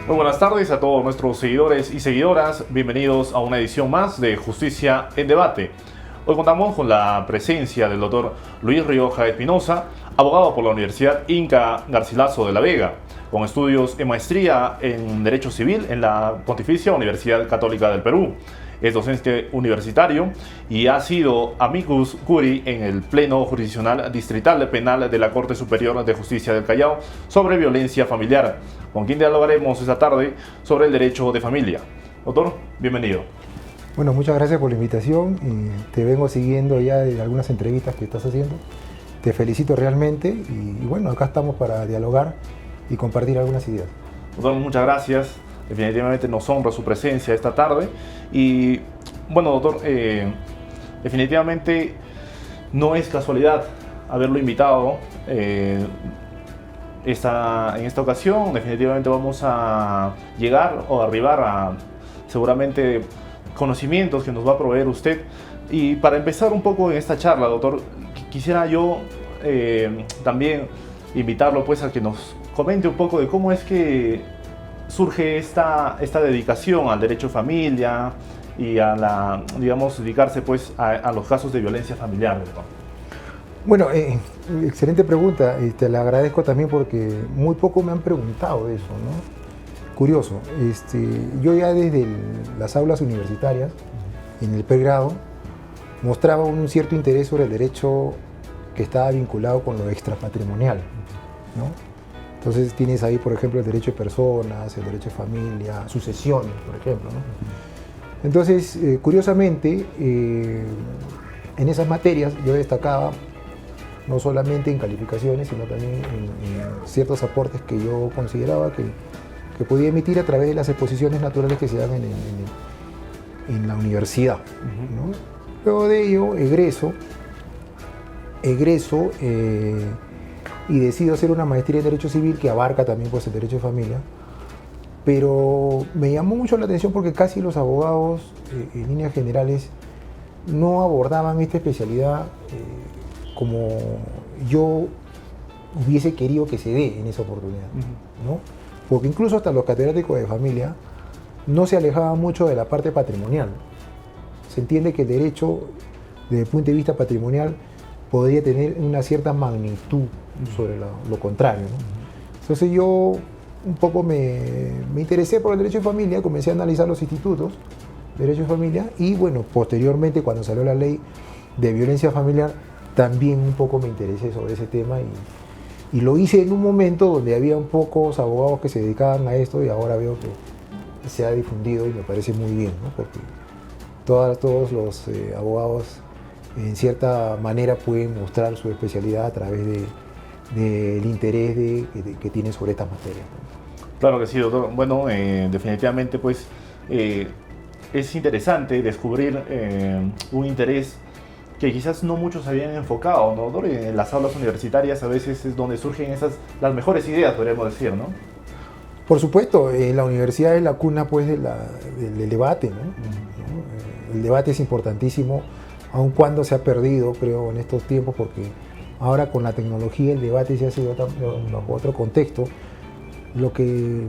Muy buenas tardes a todos nuestros seguidores y seguidoras. Bienvenidos a una edición más de Justicia en Debate. Hoy contamos con la presencia del doctor Luis Rioja Espinosa, abogado por la Universidad Inca Garcilaso de la Vega, con estudios en maestría en Derecho Civil en la Pontificia Universidad Católica del Perú. Es docente universitario y ha sido amicus curiae en el Pleno Jurisdiccional Distrital Penal de la Corte Superior de Justicia del Callao sobre violencia familiar, con quien dialogaremos esta tarde sobre el derecho de familia. Doctor, bienvenido. Bueno, muchas gracias por la invitación. Te vengo siguiendo ya de algunas entrevistas que estás haciendo. Te felicito realmente y bueno, acá estamos para dialogar y compartir algunas ideas. Doctor, muchas gracias. Definitivamente nos honra su presencia esta tarde. Y bueno, doctor, definitivamente no es casualidad haberlo invitado en esta ocasión. Definitivamente vamos a llegar o arribar a seguramente conocimientos que nos va a proveer usted. Y para empezar un poco en esta charla, doctor, quisiera yo también invitarlo pues a que nos comente un poco de cómo es que surge esta dedicación al derecho de familia y a dedicarse pues a los casos de violencia familiar, ¿no? Bueno, excelente pregunta. Te la agradezco también porque muy poco me han preguntado de eso, ¿no? Curioso. Yo ya desde las aulas universitarias, en el pregrado, mostraba un cierto interés sobre el derecho que estaba vinculado con lo extrapatrimonial, ¿no? Entonces tienes ahí, por ejemplo, el derecho de personas, el derecho de familia, sucesiones, por ejemplo, ¿no? Entonces, curiosamente, en esas materias yo destacaba no solamente en calificaciones, sino también en ciertos aportes que yo consideraba que podía emitir a través de las exposiciones naturales que se dan en la universidad, ¿no? Luego de ello, egreso y decido hacer una maestría en Derecho Civil que abarca también pues, el derecho de familia, pero me llamó mucho la atención porque casi los abogados, en líneas generales, no abordaban esta especialidad como yo hubiese querido que se dé en esa oportunidad, ¿no? Porque incluso hasta los catedráticos de familia no se alejaban mucho de la parte patrimonial. Se entiende que el derecho, desde el punto de vista patrimonial, podría tener una cierta magnitud sobre lo contrario, ¿no? Entonces yo un poco me interesé por el derecho de familia, comencé a analizar los institutos de derecho de familia y bueno, posteriormente cuando salió la ley de violencia familiar, también un poco me interesé sobre ese tema y lo hice en un momento donde había pocos abogados que se dedicaban a esto y ahora veo que se ha difundido y me parece muy bien, ¿no? Porque todos los abogados en cierta manera pueden mostrar su especialidad a través del interés que tienen sobre estas materias. Claro que sí, doctor. Bueno, definitivamente pues es interesante descubrir un interés que quizás no muchos habían enfocado, ¿no, doctor? En las aulas universitarias a veces es donde surgen las mejores ideas, podríamos decir, ¿no? Por supuesto, la universidad es la cuna pues del debate, ¿no? El debate es importantísimo, aun cuando se ha perdido, creo, en estos tiempos, porque ahora con la tecnología el debate se ha sido bajo otro contexto. Lo que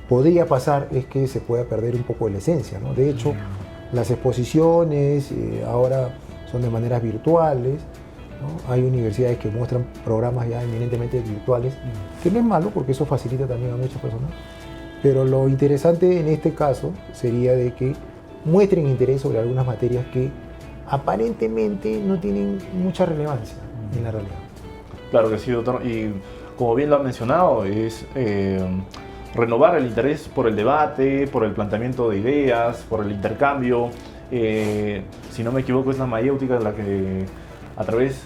podría pasar es que se pueda perder un poco de la esencia, ¿no? De hecho, las exposiciones ahora son de maneras virtuales, ¿no? Hay universidades que muestran programas ya eminentemente virtuales, que no es malo porque eso facilita también a muchas personas, pero lo interesante en este caso sería de que muestren interés sobre algunas materias que aparentemente no tienen mucha relevancia en la realidad. Claro que sí, doctor. Y como bien lo ha mencionado, es renovar el interés por el debate, por el planteamiento de ideas, por el intercambio. Si no me equivoco, es la mayéutica en la que a través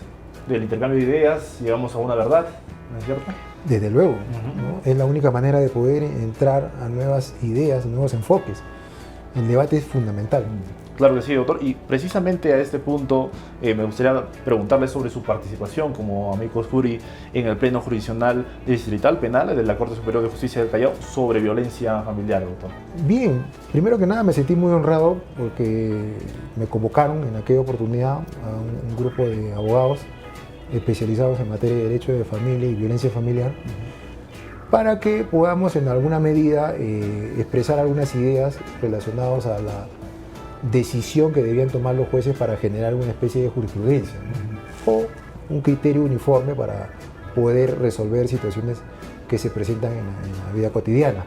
del intercambio de ideas llegamos a una verdad, ¿no es cierto? Desde luego, ¿no? Es la única manera de poder entrar a nuevas ideas, nuevos enfoques. El debate es fundamental. Claro que sí, doctor. Y precisamente a este punto me gustaría preguntarle sobre su participación como amicus curiae en el Pleno Jurisdiccional Distrital Penal de la Corte Superior de Justicia del Callao sobre violencia familiar, doctor. Bien, primero que nada me sentí muy honrado porque me convocaron en aquella oportunidad a un grupo de abogados especializados en materia de derecho de familia y violencia familiar para que podamos en alguna medida expresar algunas ideas relacionadas a la decisión que debían tomar los jueces para generar una especie de jurisprudencia, ¿no? O un criterio uniforme para poder resolver situaciones que se presentan en la vida cotidiana.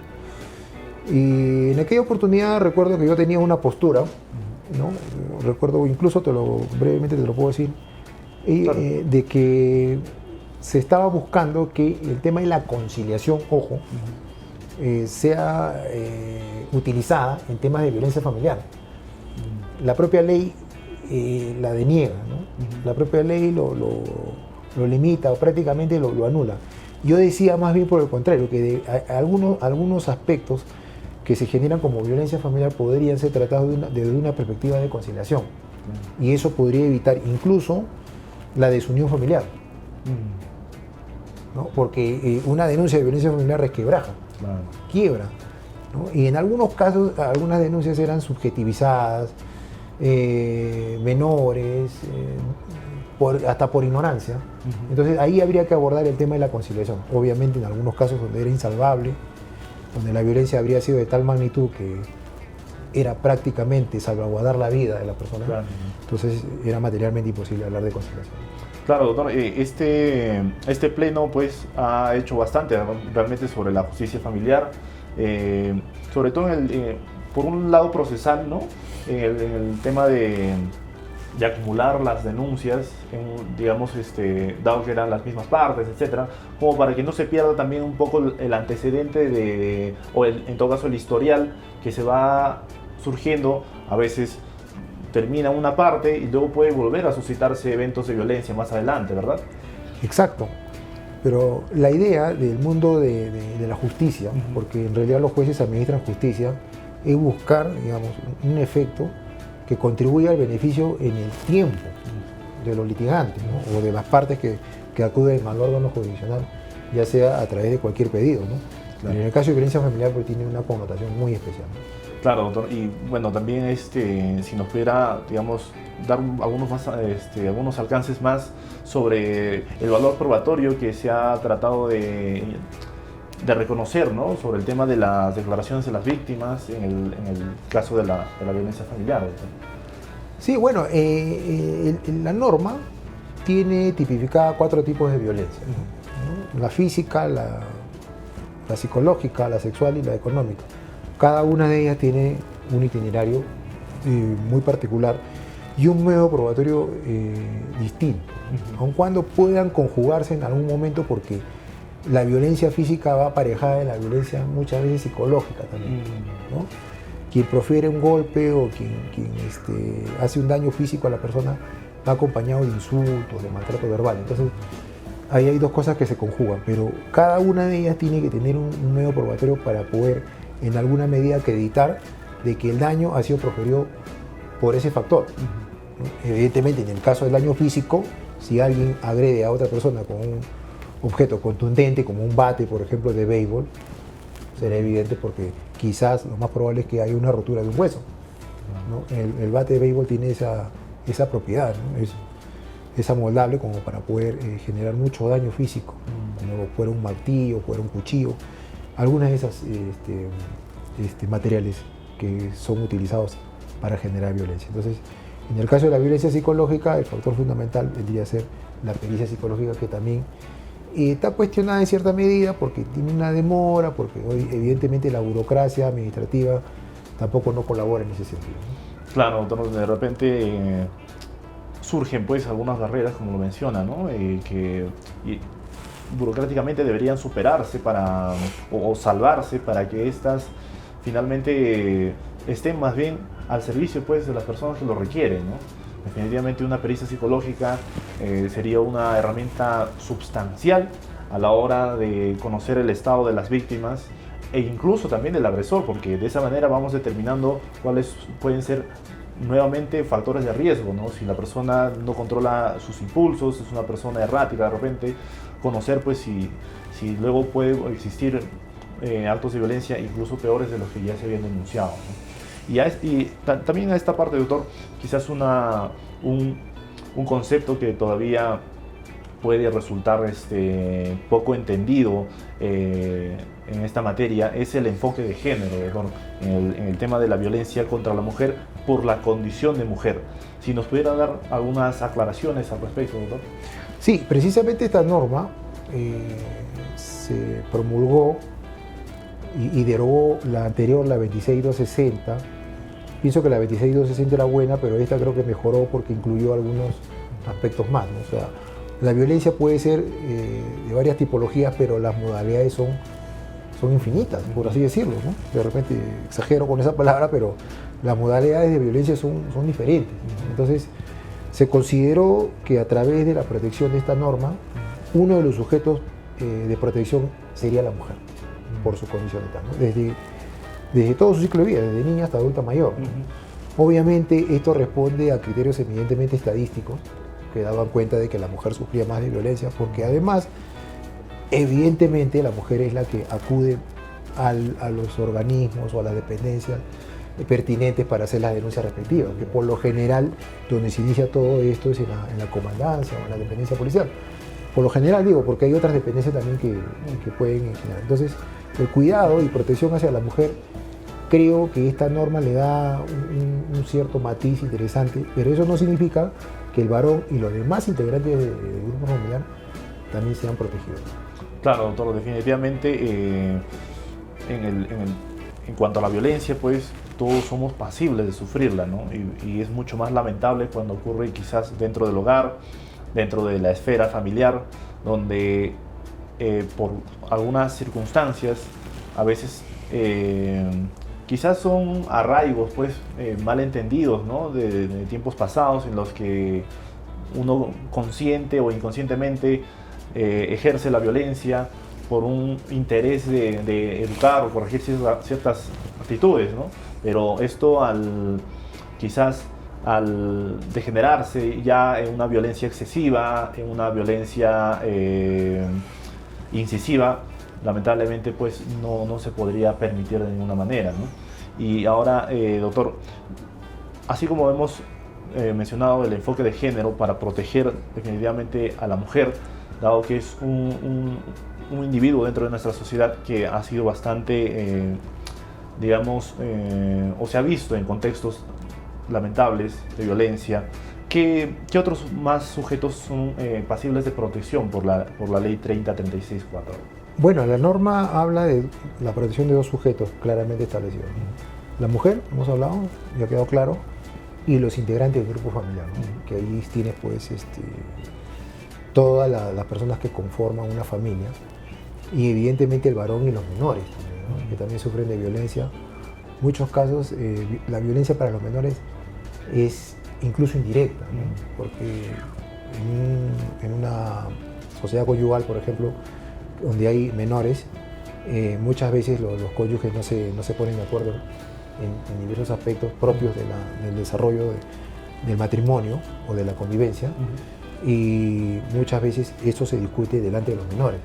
Y en aquella oportunidad recuerdo que yo tenía una postura, ¿no? Recuerdo, incluso brevemente te lo puedo decir, claro, de que se estaba buscando que el tema de la conciliación, ojo, sea utilizada en temas de violencia familiar. La propia ley la deniega, ¿no? La propia ley lo limita o prácticamente lo anula. Yo decía más bien por el contrario, que algunos aspectos que se generan como violencia familiar podrían ser tratados desde una perspectiva de conciliación. Y eso podría evitar incluso la desunión familiar. ¿No? Porque una denuncia de violencia familiar resquebraja, quiebra, ¿no? Y en algunos casos, algunas denuncias eran subjetivizadas, menores, hasta por ignorancia. Entonces ahí habría que abordar el tema de la conciliación. Obviamente en algunos casos donde era insalvable, donde la violencia habría sido de tal magnitud que era prácticamente salvaguardar la vida de la persona, claro, entonces era materialmente imposible hablar de conciliación. Claro, doctor, este pleno pues ha hecho bastante realmente sobre la justicia familiar, sobre todo por un lado procesal, ¿no? En el tema de acumular las denuncias, digamos, dado que eran las mismas partes, etcétera, como para que no se pierda también un poco el antecedente en todo caso el historial que se va surgiendo. A veces termina una parte y luego puede volver a suscitarse eventos de violencia más adelante, ¿verdad? Exacto. Pero la idea del mundo de la justicia, porque en realidad los jueces administran justicia, es buscar, digamos, un efecto que contribuya al beneficio en el tiempo de los litigantes, ¿no? O de las partes que acuden al órgano jurisdiccional, ya sea a través de cualquier pedido, ¿no? Claro. En el caso de violencia familiar pues tiene una connotación muy especial, ¿no? Claro, doctor. Y bueno, también si nos pudiera, digamos, dar algunos alcances más sobre el valor probatorio que se ha tratado de reconocer, ¿no? Sobre el tema de las declaraciones de las víctimas en el caso de la violencia familiar, doctor. Sí, bueno, la norma tiene tipificada 4 tipos de violencia, ¿no? La física, la psicológica, la sexual y la económica. Cada una de ellas tiene un itinerario muy particular y un medio probatorio distinto, aun cuando puedan conjugarse en algún momento, porque la violencia física va aparejada de la violencia muchas veces psicológica también, ¿no? Quien profiere un golpe o quien hace un daño físico a la persona va acompañado de insultos, de maltrato verbal. Entonces ahí hay 2 cosas que se conjugan, pero cada una de ellas tiene que tener un medio probatorio para poder en alguna medida acreditar de que el daño ha sido proferido por ese factor. Evidentemente, en el caso del daño físico, si alguien agrede a otra persona con un objeto contundente como un bate, por ejemplo, de béisbol, será evidente porque quizás lo más probable es que haya una rotura de un hueso, ¿no? El bate de béisbol tiene esa propiedad, ¿no? Es amoldable como para poder generar mucho daño físico, como fuera un martillo, fuera un cuchillo, algunas de esas materiales que son utilizados para generar violencia. Entonces, en el caso de la violencia psicológica, el factor fundamental vendría a ser la pericia psicológica, que también está cuestionada en cierta medida porque tiene una demora, porque hoy evidentemente la burocracia administrativa tampoco no colabora en ese sentido, ¿no? Claro, entonces de repente surgen pues algunas barreras, como lo menciona, ¿no? Que burocráticamente deberían superarse o salvarse para que estas finalmente estén más bien al servicio pues de las personas que lo requieren, ¿no? Definitivamente una pericia psicológica sería una herramienta sustancial a la hora de conocer el estado de las víctimas e incluso también del agresor, porque de esa manera vamos determinando cuáles pueden ser nuevamente factores de riesgo, ¿no? Si la persona no controla sus impulsos, es una persona errática de repente, conocer pues si luego puede existir actos de violencia incluso peores de los que ya se habían denunciado, ¿no? También a esta parte, doctor, quizás un concepto que todavía puede resultar poco entendido en esta materia es el enfoque de género, doctor, en el tema de la violencia contra la mujer por la condición de mujer. Si nos pudiera dar algunas aclaraciones al respecto, doctor. Sí, precisamente esta norma se promulgó y derogó la anterior, la 26260. Pienso que la 26260 era buena, pero esta creo que mejoró porque incluyó algunos aspectos más, ¿no? O sea, la violencia puede ser de varias tipologías, pero las modalidades son infinitas, por así decirlo, ¿no? De repente exagero con esa palabra, pero las modalidades de violencia son diferentes, ¿no? Entonces, se consideró que a través de la protección de esta norma, uno de los sujetos de protección sería la mujer, por su condición de tal, ¿no? Desde todo su ciclo de vida, desde niña hasta adulta mayor, ¿no? Obviamente, esto responde a criterios evidentemente estadísticos, que daban cuenta de que la mujer sufría más de violencia, porque además, evidentemente, la mujer es la que acude a los organismos o a las dependencias pertinentes para hacer las denuncias respectivas, que por lo general, donde se inicia todo esto es en la comandancia o en la dependencia policial. Por lo general digo, porque hay otras dependencias también que pueden generar. Entonces, el cuidado y protección hacia la mujer, creo que esta norma le da un cierto matiz interesante, pero eso no significa que el varón y los demás integrantes del grupo familiar también sean protegidos. Claro, doctor, definitivamente en cuanto a la violencia, pues todos somos pasibles de sufrirla, ¿no? Y es mucho más lamentable cuando ocurre quizás dentro del hogar, dentro de la esfera familiar, donde por algunas circunstancias, a veces quizás son arraigos, pues malentendidos, ¿no? de tiempos pasados en los que uno consciente o inconscientemente ejerce la violencia por un interés de educar o corregir ciertas actitudes, ¿no? Pero esto quizás al degenerarse ya en una violencia excesiva, en una violencia incisiva, lamentablemente pues no se podría permitir de ninguna manera, ¿no? Y ahora, doctor, así como hemos mencionado el enfoque de género para proteger definitivamente a la mujer, dado que es un individuo dentro de nuestra sociedad que ha sido bastante, digamos, o se ha visto en contextos lamentables de violencia, ¿qué otros más sujetos son pasibles de protección por la ley 3036-4? Bueno, la norma habla de la protección de dos sujetos claramente establecidos, ¿no? La mujer, hemos hablado, ya ha quedado claro, y los integrantes del grupo familiar, ¿no? Que ahí tienes pues todas las personas que conforman una familia, y evidentemente el varón y los menores también, ¿no? Que también sufren de violencia. En muchos casos la violencia para los menores es incluso indirecta, ¿no? Porque en una sociedad conyugal, por ejemplo, donde hay menores, muchas veces los cónyuges no se ponen de acuerdo en diversos aspectos propios del desarrollo del matrimonio o de la convivencia, y muchas veces esto se discute delante de los menores.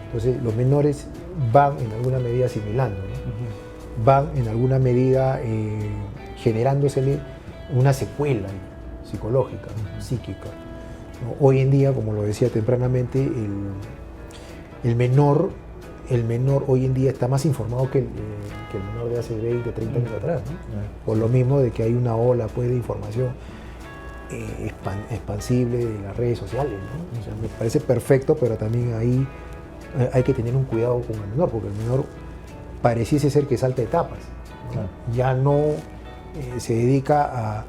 Entonces los menores van en alguna medida asimilando, ¿no? Van en alguna medida generándosele una secuela psicológica, psíquica, ¿no? Hoy en día, como lo decía tempranamente, el menor hoy en día está más informado que el menor de hace 20, 30 años atrás, ¿no? Por lo mismo de que hay una ola pues, de información expansible de las redes sociales, ¿no? O sea, me parece perfecto, pero también ahí hay que tener un cuidado con el menor, porque el menor pareciese ser que salta etapas, ¿no? Ya no se dedica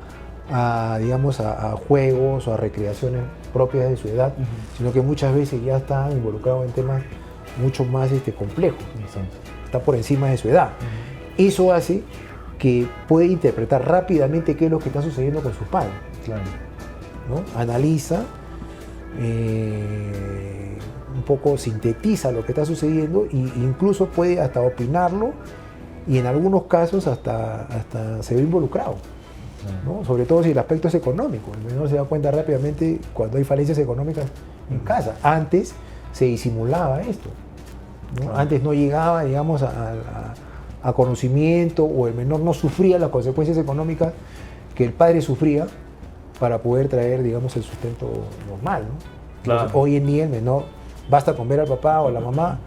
digamos, a juegos o a recreaciones propias de su edad, sino que muchas veces ya está involucrado en temas mucho más complejos, está por encima de su edad. Eso hace que puede interpretar rápidamente qué es lo que está sucediendo con sus padres. Claro. ¿No? Analiza, un poco sintetiza lo que está sucediendo e incluso puede hasta opinarlo, y en algunos casos hasta se ve involucrado, ¿no? Sobre todo si el aspecto es económico. El menor se da cuenta rápidamente cuando hay falencias económicas en casa. Antes se disimulaba esto, ¿no? Antes no llegaba, digamos, a conocimiento, o el menor no sufría las consecuencias económicas que el padre sufría para poder traer, digamos, el sustento normal, ¿no? Claro. Entonces, hoy en día el menor, basta con ver al papá o a la mamá,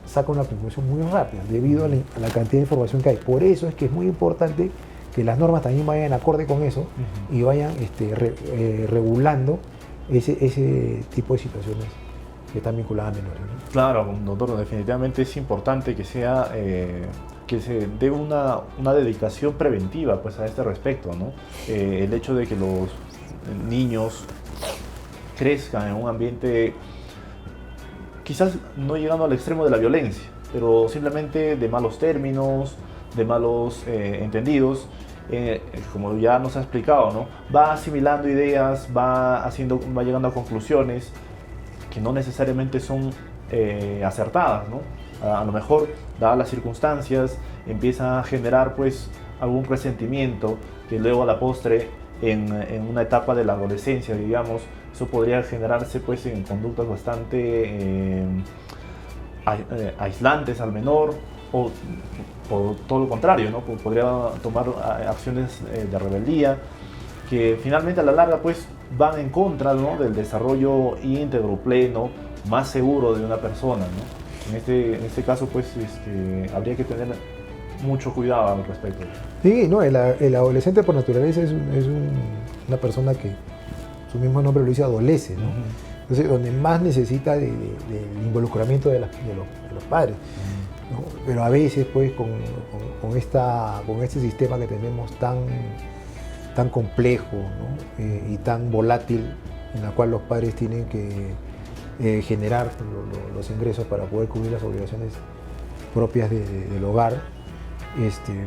saca una conclusión muy rápida debido a la cantidad de información que hay. Por eso es que es muy importante que las normas también vayan acorde con eso y vayan regulando ese tipo de situaciones que están vinculadas a menores, ¿no? Claro, doctor, definitivamente es importante que sea que se dé una dedicación preventiva pues a este respecto, ¿no? El hecho de que los niños crezcan en un ambiente quizás no llegando al extremo de la violencia, pero simplemente de malos términos, de malos entendidos, como ya nos ha explicado, ¿no? Va asimilando ideas, va llegando a conclusiones que no necesariamente son acertadas, ¿no? A lo mejor, dadas las circunstancias, empieza a generar pues algún resentimiento que luego a la postre, en una etapa de la adolescencia, digamos, eso podría generarse pues en conductas bastante aislantes al menor, o todo lo contrario, ¿no? Podría tomar acciones de rebeldía que finalmente a la larga pues van en contra, ¿no? Del desarrollo íntegro, pleno, más seguro de una persona, ¿no? En este caso pues habría que tener mucho cuidado al respecto. Sí, no, el adolescente por naturaleza es una persona que su mismo nombre lo dice, adolece, ¿no? Entonces, donde más necesita del involucramiento de los padres, ¿no? Pero a veces, pues, con este sistema que tenemos tan complejo, ¿no? Y tan volátil, en la cual los padres tienen que generar los ingresos para poder cubrir las obligaciones propias del hogar,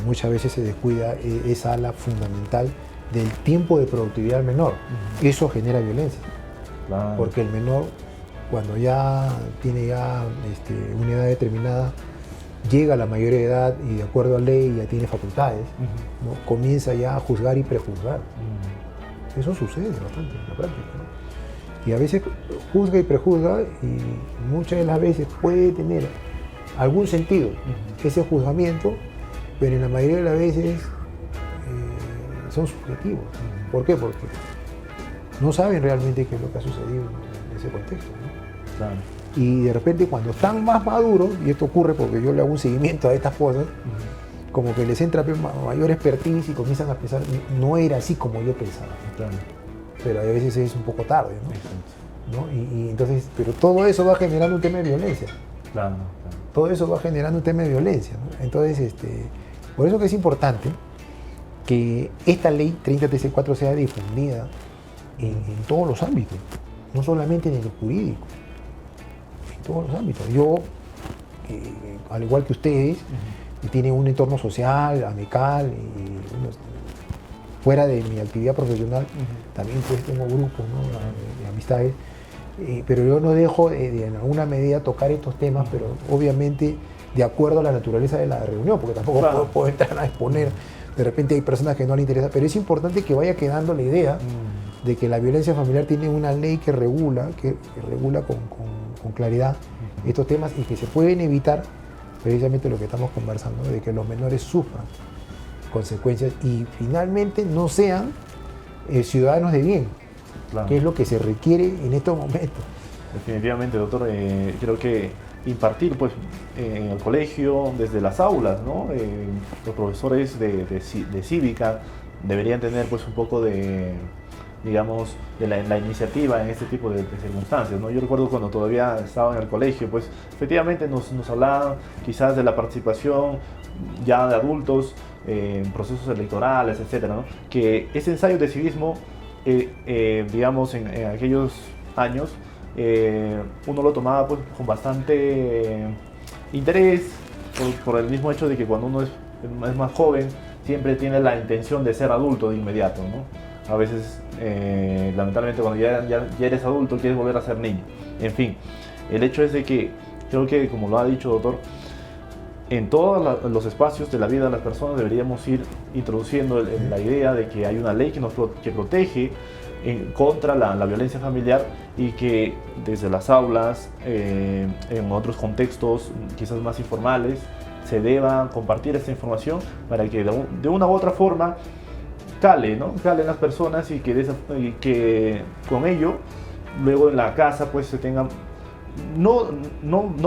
muchas veces se descuida esa ala fundamental del tiempo de productividad del menor. Eso genera violencia. Claro. Porque el menor, cuando ya tiene una edad determinada, llega a la mayoría de edad y de acuerdo a ley ya tiene facultades, ¿no? Comienza ya a juzgar y prejuzgar. Eso sucede bastante en la práctica, ¿no? Y a veces juzga y prejuzga y muchas de las veces puede tener algún sentido ese juzgamiento, pero en la mayoría de las veces son subjetivos. ¿Por qué? Porque no saben realmente qué es lo que ha sucedido en ese contexto, ¿no? Claro. Y de repente cuando están más maduros, y esto ocurre porque yo le hago un seguimiento a estas cosas, como que les entra mayor expertise y comienzan a pensar, no era así como yo pensaba. Claro. Pero a veces es un poco tarde, ¿no? ¿No? Y entonces, pero todo eso va generando un tema de violencia. Claro, claro. Todo eso va generando un tema de violencia, ¿no? Entonces, por eso que es importante que esta ley 30TC4 sea difundida en todos los ámbitos, no solamente en el jurídico, en todos los ámbitos. Yo, al igual que ustedes, tienen un entorno social, amical, fuera de mi actividad profesional, también pues tengo grupos, ¿no? de amistades, pero yo no dejo de en alguna medida tocar estos temas, pero obviamente de acuerdo a la naturaleza de la reunión, porque tampoco puedo entrar a exponer. De repente hay personas que no les interesa, pero es importante que vaya quedando la idea de que la violencia familiar tiene una ley que regula con claridad estos temas y que se pueden evitar precisamente lo que estamos conversando, de que los menores sufran consecuencias y finalmente no sean ciudadanos de bien, que es lo que se requiere en estos momentos. Definitivamente, doctor, creo que impartir pues en el colegio, desde las aulas, ¿no? Los profesores de cívica deberían tener pues un poco de, digamos, de la iniciativa en este tipo de circunstancias, ¿no? Yo recuerdo cuando todavía estaba en el colegio, pues efectivamente nos hablaban quizás de la participación ya de adultos en procesos electorales, etcétera, ¿no? Que ese ensayo de civismo, digamos, en aquellos años, uno lo tomaba pues con bastante interés por el mismo hecho de que cuando uno es más joven siempre tiene la intención de ser adulto de inmediato, ¿no? A veces lamentablemente cuando ya eres adulto quieres volver a ser niño. En fin, el hecho es de que creo que, como lo ha dicho doctor, en todos los espacios de la vida de las personas deberíamos ir introduciendo la idea de que hay una ley que protege contra la violencia familiar y que desde las aulas, en otros contextos quizás más informales, se deba compartir esta información para que de una u otra forma cale, ¿no? Cale en las personas y que con ello luego en la casa pues se tengan... No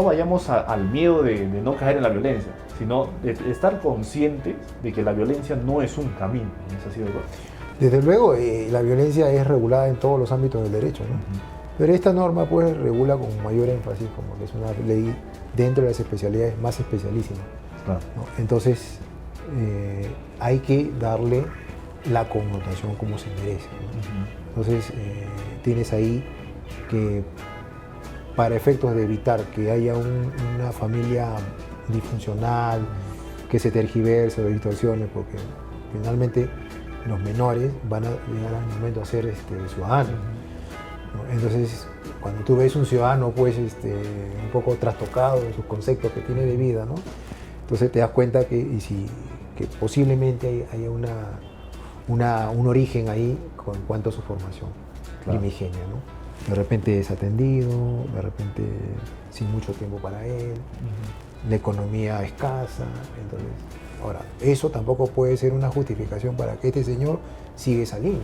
vayamos al miedo de no caer en la violencia, sino de estar conscientes de que la violencia no es un camino. ¿No es así, doctor? Desde luego, la violencia es regulada en todos los ámbitos del derecho, ¿no? Pero esta norma pues regula con mayor énfasis, como que es una ley dentro de las especialidades más especialísimas. Claro. ¿No? Entonces, hay que darle la connotación como se merece, ¿no? Entonces, tienes ahí que, para efectos de evitar que haya una familia disfuncional, que se tergiverse o distorsiones, porque finalmente los menores van a llegar al momento a ser ciudadanos, ¿no? Entonces, cuando tú ves un ciudadano pues un poco trastocado en sus conceptos que tiene de vida, ¿no? Entonces te das cuenta que posiblemente haya un origen ahí en cuanto a su formación primigenia, ¿no? De repente desatendido, de repente sin mucho tiempo para él, la economía escasa. Entonces, ahora, eso tampoco puede ser una justificación para que este señor siga esa línea,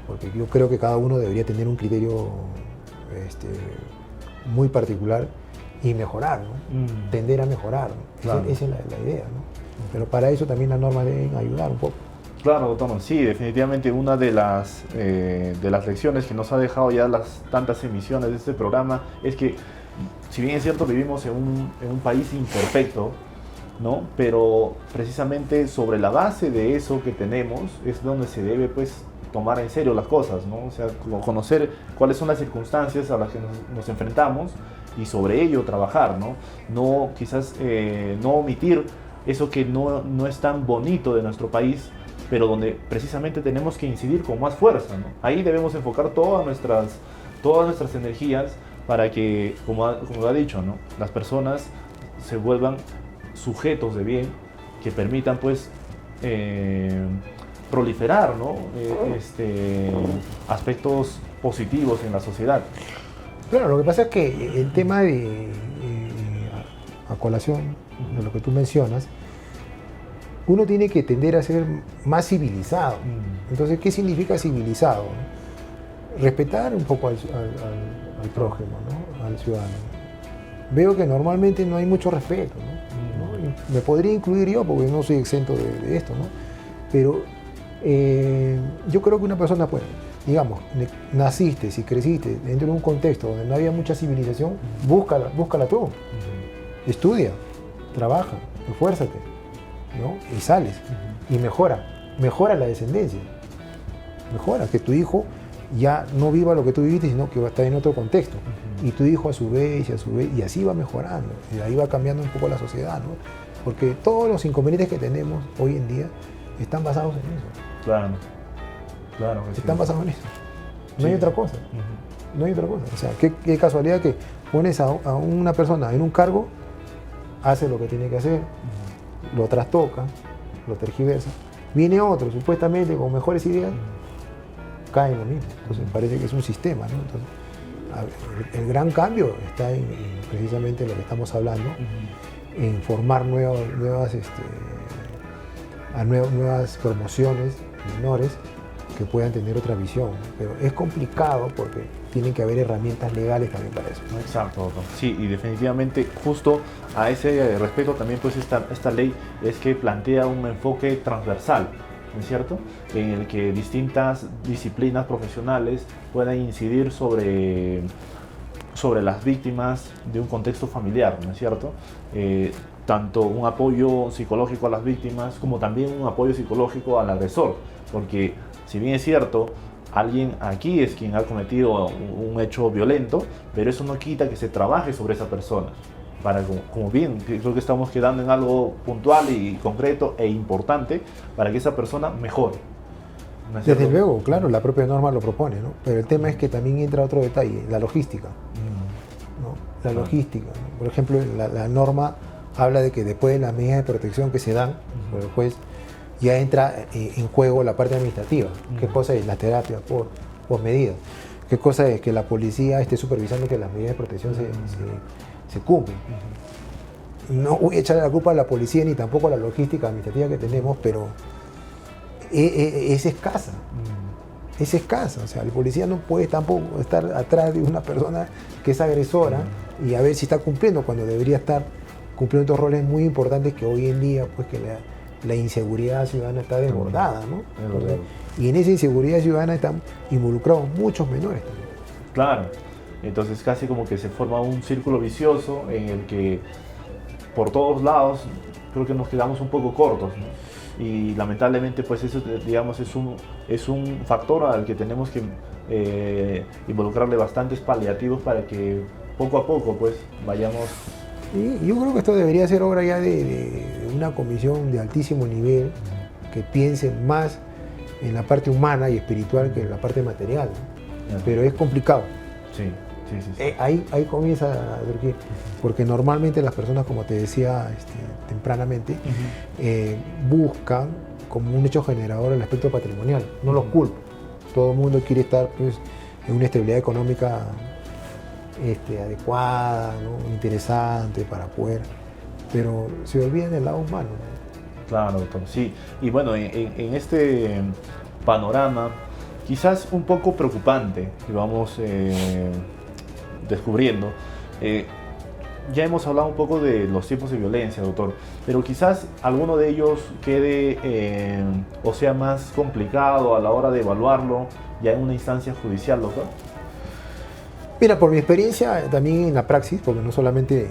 porque yo creo que cada uno debería tener un criterio muy particular y mejorar, ¿no? Tender a mejorar, ¿no? Claro. Esa es la idea, ¿no? Pero para eso también las normas deben ayudar un poco. Claro, doctor, sí, definitivamente una de las lecciones que nos ha dejado ya las tantas emisiones de este programa es que, si bien es cierto, vivimos en un país imperfecto, ¿no? Pero precisamente sobre la base de eso que tenemos es donde se debe pues tomar en serio las cosas, ¿no? O sea, conocer cuáles son las circunstancias a las que nos enfrentamos y sobre ello trabajar, ¿no? No, quizás no omitir eso que no es tan bonito de nuestro país, pero donde precisamente tenemos que incidir con más fuerza, ¿no? Ahí debemos enfocar todas nuestras energías para que, como ha dicho, ¿no? Las personas se vuelvan sujetos de bien que permitan pues proliferar, ¿no? Aspectos positivos en la sociedad. Claro, lo que pasa es que el tema de a colación de lo que tú mencionas, uno tiene que tender a ser más civilizado. Entonces, ¿qué significa civilizado? Respetar un poco al prójimo, ¿no? Al ciudadano. Veo que normalmente no hay mucho respeto, ¿no? Y me podría incluir yo, porque no soy exento de esto, ¿no? Pero yo creo que una persona puede, digamos, naciste, si creciste dentro de un contexto donde no había mucha civilización, búscala tú. Estudia, trabaja, esfuérzate, ¿no? Y sales, y mejora la descendencia, mejora que tu hijo ya no viva lo que tú viviste, sino que va a estar en otro contexto, y tu hijo a su vez, y así va mejorando, y ahí va cambiando un poco la sociedad, ¿no? Porque todos los inconvenientes que tenemos hoy en día están basados en eso. Claro. Están basados en eso. No hay otra cosa. No hay otra cosa. O sea, qué casualidad que pones a una persona en un cargo, hace lo que tiene que hacer, lo trastoca, lo tergiversa, viene otro supuestamente con mejores ideas, cae en lo mismo. Entonces parece que es un sistema, ¿no? Entonces, el gran cambio está en precisamente lo que estamos hablando, en formar nuevas promociones menores que puedan tener otra visión, ¿no? Pero es complicado porque tienen que haber herramientas legales también para eso. Exacto, doctor. Sí, y definitivamente justo a ese respecto también pues esta ley es que plantea un enfoque transversal, ¿no es cierto? En el que distintas disciplinas profesionales puedan incidir sobre las víctimas de un contexto familiar, ¿no es cierto? Tanto un apoyo psicológico a las víctimas como también un apoyo psicológico al agresor, porque si bien es cierto, alguien aquí es quien ha cometido un hecho violento, pero eso no quita que se trabaje sobre esa persona, para, como bien, creo que estamos quedando en algo puntual y concreto e importante para que esa persona mejore. ¿No es cierto? Desde luego, claro, la propia norma lo propone, ¿no? Pero el tema es que también entra otro detalle, la logística, ¿no? La logística, ¿no? Por ejemplo, la norma habla de que después de las medidas de protección que se dan por el juez, ya entra en juego la parte administrativa. ¿Qué cosa es? La terapia por medidas. ¿Qué cosa es? Que la policía esté supervisando que las medidas de protección se cumplen. No voy a echarle la culpa a la policía ni tampoco a la logística administrativa que tenemos, pero es escasa. es escasa. O sea, el policía no puede tampoco estar atrás de una persona que es agresora y a ver si está cumpliendo cuando debería estar cumpliendo otros roles muy importantes que hoy en día, pues que la inseguridad ciudadana está desbordada, ¿no? Entonces, y en esa inseguridad ciudadana están involucrados muchos menores también. Claro, entonces casi como que se forma un círculo vicioso en el que por todos lados creo que nos quedamos un poco cortos, ¿no? Y lamentablemente pues eso, digamos, es un factor al que tenemos que involucrarle bastantes paliativos para que poco a poco pues vayamos. Y yo creo que esto debería ser obra ya de una comisión de altísimo nivel que piense más en la parte humana y espiritual que en la parte material, ¿no? Pero es complicado. Sí. Ahí comienza a surgir, porque normalmente las personas, como te decía tempranamente, buscan como un hecho generador el aspecto patrimonial. No los culpo. Todo el mundo quiere estar pues, en una estabilidad económica adecuada, ¿no? Interesante para poder, pero se olvida del lado humano, ¿no? Claro, doctor, sí. Y bueno, en este panorama, quizás un poco preocupante que vamos descubriendo, ya hemos hablado un poco de los tipos de violencia, doctor, pero quizás alguno de ellos quede o sea más complicado a la hora de evaluarlo ya en una instancia judicial, doctor. Mira, por mi experiencia también en la praxis, porque no solamente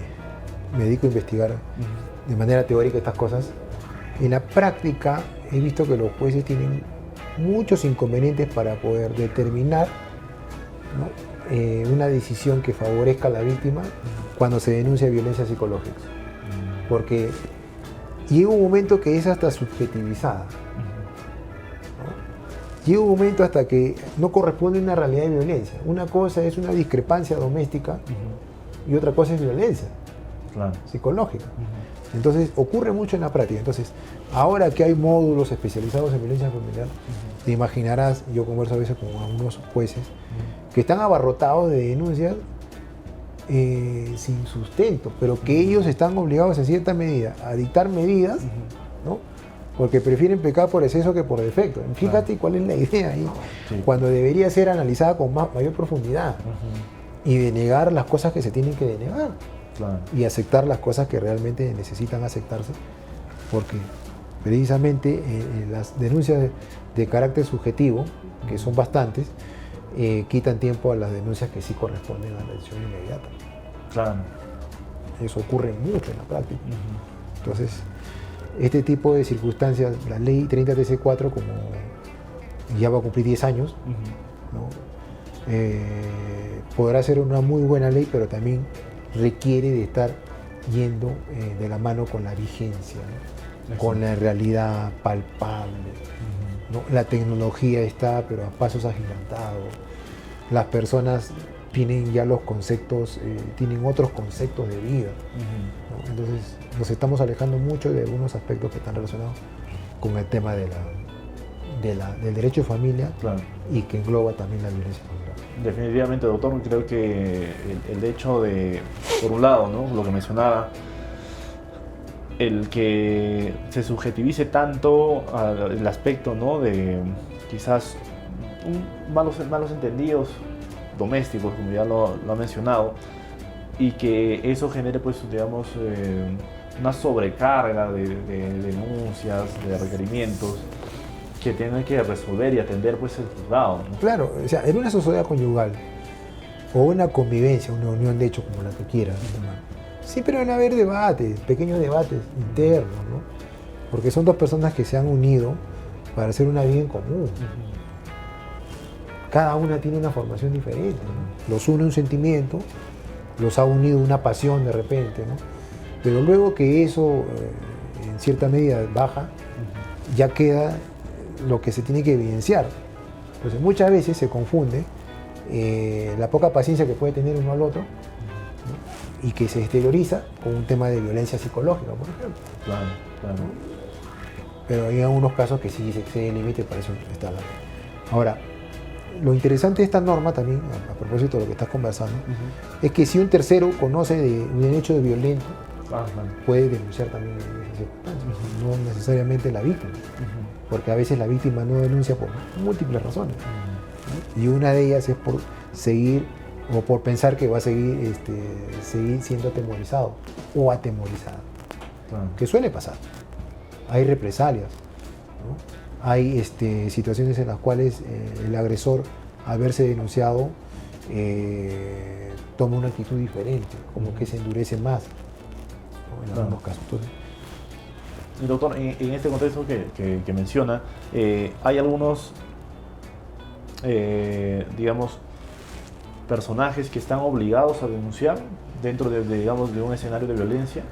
me dedico a investigar de manera teórica estas cosas, en la práctica he visto que los jueces tienen muchos inconvenientes para poder determinar, ¿no? Una decisión que favorezca a la víctima cuando se denuncia violencia psicológica. Porque llega un momento que es hasta subjetivizada. Llega un momento hasta que no corresponde a una realidad de violencia. Una cosa es una discrepancia doméstica y otra cosa es violencia psicológica. Entonces ocurre mucho en la práctica. Entonces, ahora que hay módulos especializados en violencia familiar, te imaginarás, yo converso a veces con algunos jueces que están abarrotados de denuncias sin sustento, pero que ellos están obligados en cierta medida a dictar medidas, ¿no? Porque prefieren pecar por exceso que por defecto. Fíjate cuál es la idea ahí, cuando debería ser analizada con mayor profundidad y denegar las cosas que se tienen que denegar y aceptar las cosas que realmente necesitan aceptarse, porque precisamente las denuncias de carácter subjetivo, que son bastantes, quitan tiempo a las denuncias que sí corresponden a la decisión inmediata. Eso ocurre mucho en la práctica. Entonces, este tipo de circunstancias, la ley 30TC4, como ya va a cumplir 10 años, ¿no? Podrá ser una muy buena ley, pero también requiere de estar yendo de la mano con la vigencia, ¿no? Con la realidad palpable. ¿No? La tecnología está, pero a pasos agigantados. Las personas tienen ya los conceptos, tienen otros conceptos de vida. ¿No? Entonces nos estamos alejando mucho de algunos aspectos que están relacionados con el tema del derecho de familia y que engloba también la violencia familiar. Definitivamente, doctor, creo que el hecho de, por un lado, ¿no? Lo que mencionaba, el que se subjetivice tanto el aspecto, ¿no? De quizás malos entendidos domésticos, como ya lo ha mencionado, y que eso genere, pues, digamos, una sobrecarga de denuncias, de requerimientos que tienen que resolver y atender, pues, el juzgado, ¿no? Claro, o sea, en una sociedad conyugal o una convivencia, una unión de hecho como la que quieras, siempre van a haber debates, pequeños debates internos, ¿no? Porque son dos personas que se han unido para hacer una vida en común. Cada una tiene una formación diferente, ¿no? Los une un sentimiento, los ha unido una pasión de repente, ¿no? Pero luego que eso en cierta medida baja, ya queda lo que se tiene que evidenciar. Entonces muchas veces se confunde la poca paciencia que puede tener uno al otro, ¿no? Y que se exterioriza con un tema de violencia psicológica, por ejemplo. Claro. Pero hay algunos casos que sí se excede el límite, para eso está la ley. Ahora, lo interesante de esta norma también, a propósito de lo que estás conversando, es que si un tercero conoce de un hecho de violento, puede denunciar también esas circunstancias, no necesariamente la víctima, porque a veces la víctima no denuncia por múltiples razones. ¿no? Y una de ellas es por seguir o por pensar que va a seguir siendo atemorizado o atemorizado, que suele pasar. Hay represalias, ¿no? Hay situaciones en las cuales el agresor, al verse denunciado, toma una actitud diferente, como que se endurece más, ¿no? En algunos casos. Entonces, y doctor, en este contexto que menciona, hay algunos, digamos, personajes que están obligados a denunciar dentro digamos, de un escenario de violencia.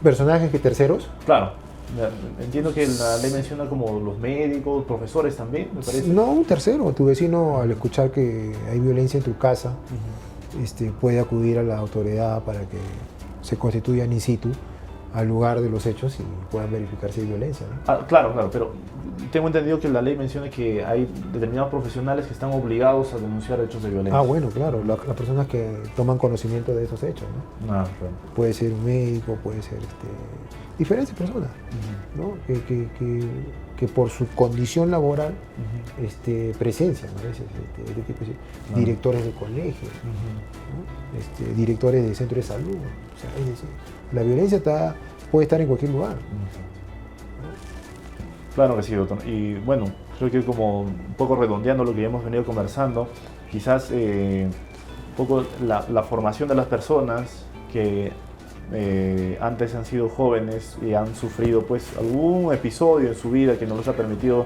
¿Personajes que terceros? Claro. Entiendo que la ley menciona como los médicos, profesores también, me parece. No, un tercero. Tu vecino, al escuchar que hay violencia en tu casa, puede acudir a la autoridad para que se constituyan in situ al lugar de los hechos y puedan verificar si hay violencia, ¿no? Claro, pero tengo entendido que la ley menciona que hay determinados profesionales que están obligados a denunciar hechos de violencia. Bueno, claro, las personas que toman conocimiento de esos hechos, ¿no? Claro. Puede ser un médico, puede ser diferentes personas, ¿no? Que por su condición laboral presencian a veces directores de colegios, ¿no? Directores de centros de salud. O sea, es decir, la violencia puede estar en cualquier lugar. Claro que sí, doctor. Y bueno, creo que como un poco redondeando lo que ya hemos venido conversando, quizás un poco la formación de las personas que antes han sido jóvenes y han sufrido pues algún episodio en su vida que no les ha permitido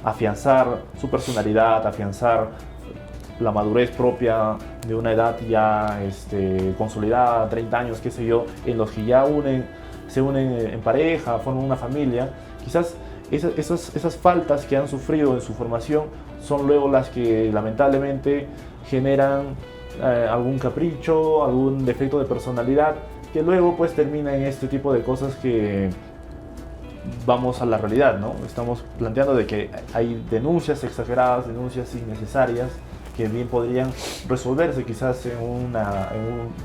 afianzar su personalidad, afianzar la madurez propia de una edad ya consolidada, 30 años, qué sé yo, en los que ya se unen en pareja, forman una familia. Quizás esas faltas que han sufrido en su formación son luego las que lamentablemente generan algún capricho, algún defecto de personalidad, que luego pues termina en este tipo de cosas que vamos a la realidad, ¿no? Estamos planteando de que hay denuncias exageradas, denuncias innecesarias, que bien podrían resolverse quizás en un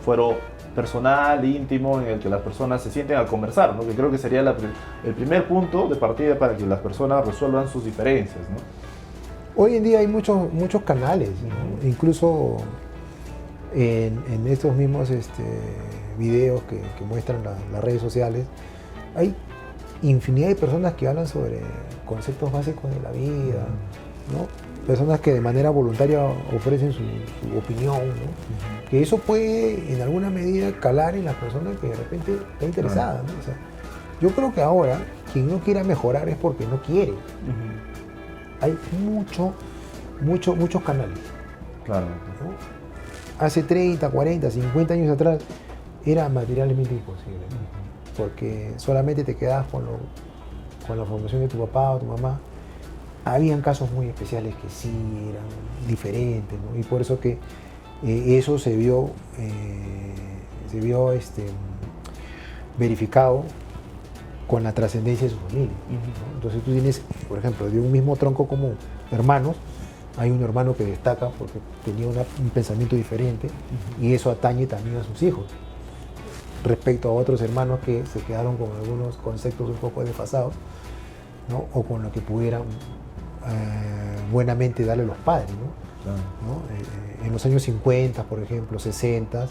fuero personal, íntimo, en el que las personas se sienten a conversar, ¿no? Que creo que sería el primer punto de partida para que las personas resuelvan sus diferencias, ¿no? Hoy en día hay muchos canales, ¿no? Incluso en estos mismos videos que muestran las redes sociales, hay infinidad de personas que hablan sobre conceptos básicos de la vida, ¿no? Personas que de manera voluntaria ofrecen su opinión, ¿no? Que eso puede en alguna medida calar en la persona que de repente está interesada, ¿no? O sea, yo creo que ahora quien no quiera mejorar es porque no quiere. Hay muchos canales. Claro. ¿No? Hace 30, 40, 50 años atrás era materialmente imposible, ¿no? Porque solamente te quedabas con la formación de tu papá o tu mamá. Habían casos muy especiales que sí eran diferentes, ¿no? Y por eso que eso se vio verificado con la trascendencia de su familia, ¿no? Entonces tú tienes, por ejemplo, de un mismo tronco común, hermanos, hay un hermano que destaca porque tenía un pensamiento diferente y eso atañe también a sus hijos, respecto a otros hermanos que se quedaron con algunos conceptos un poco desfasados, ¿no? O con lo que pudieran buenamente darle los padres, ¿no? Claro. ¿No? En los años 50, por ejemplo, 60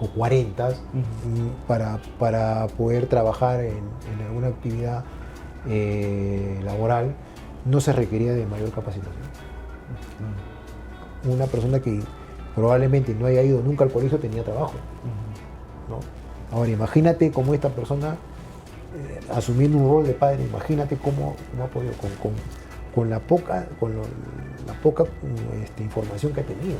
o 40, para poder trabajar en alguna actividad laboral, no se requería de mayor capacitación. Una persona que probablemente no haya ido nunca al colegio tenía trabajo, ¿no? Ahora imagínate cómo esta persona, asumiendo un rol de padre, imagínate cómo ha podido, con la poca información que ha tenido.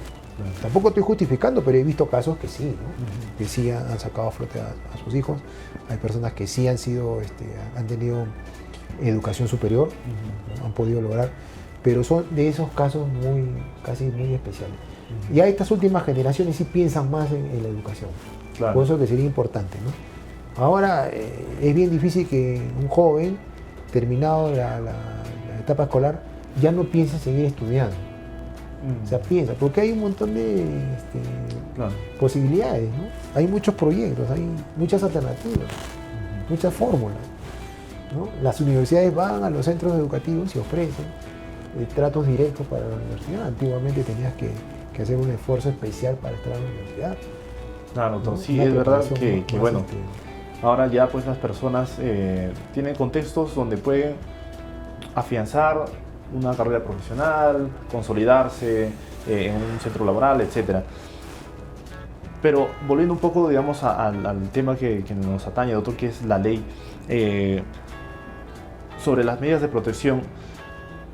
Tampoco estoy justificando, pero he visto casos que sí, ¿no? Que sí han sacado a flote a sus hijos. Hay personas que sí han tenido educación superior, ¿no? Han podido lograr, pero son de esos casos casi muy especiales. Ya estas últimas generaciones sí piensan más en la educación. Claro. Por eso que sería importante, ¿no? Ahora es bien difícil que un joven, terminado la etapa escolar, ya no piense seguir estudiando. O sea, piensa, porque hay un montón de posibilidades, ¿no? Hay muchos proyectos, hay muchas alternativas, muchas fórmulas, ¿no? Las universidades van a los centros educativos y ofrecen tratos directos para la universidad. Antiguamente tenías que hacer un esfuerzo especial para estar en la universidad. Claro, doctor, ¿no? sí, Una es verdad preparación que más, bueno, ahora ya pues las personas tienen contextos donde pueden afianzar una carrera profesional, consolidarse en un centro laboral, etcétera. Pero volviendo un poco, digamos, al tema que nos atañe, doctor, que es la ley, sobre las medidas de protección,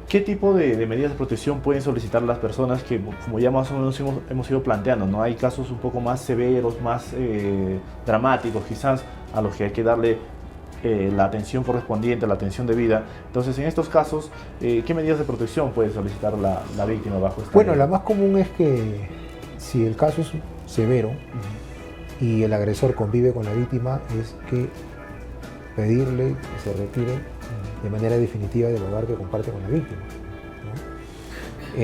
¿qué tipo de medidas de protección pueden solicitar las personas que, como ya más o menos hemos ido planteando, ¿no? Hay casos un poco más severos, más dramáticos quizás, a los que hay que darle la atención correspondiente, la atención debida? Entonces, en estos casos, ¿qué medidas de protección puede solicitar la víctima bajo esta Bueno, ley? la más común es que si el caso es severo y el agresor convive con la víctima, es que pedirle que se retire de manera definitiva del hogar que comparte con la víctima, ¿no?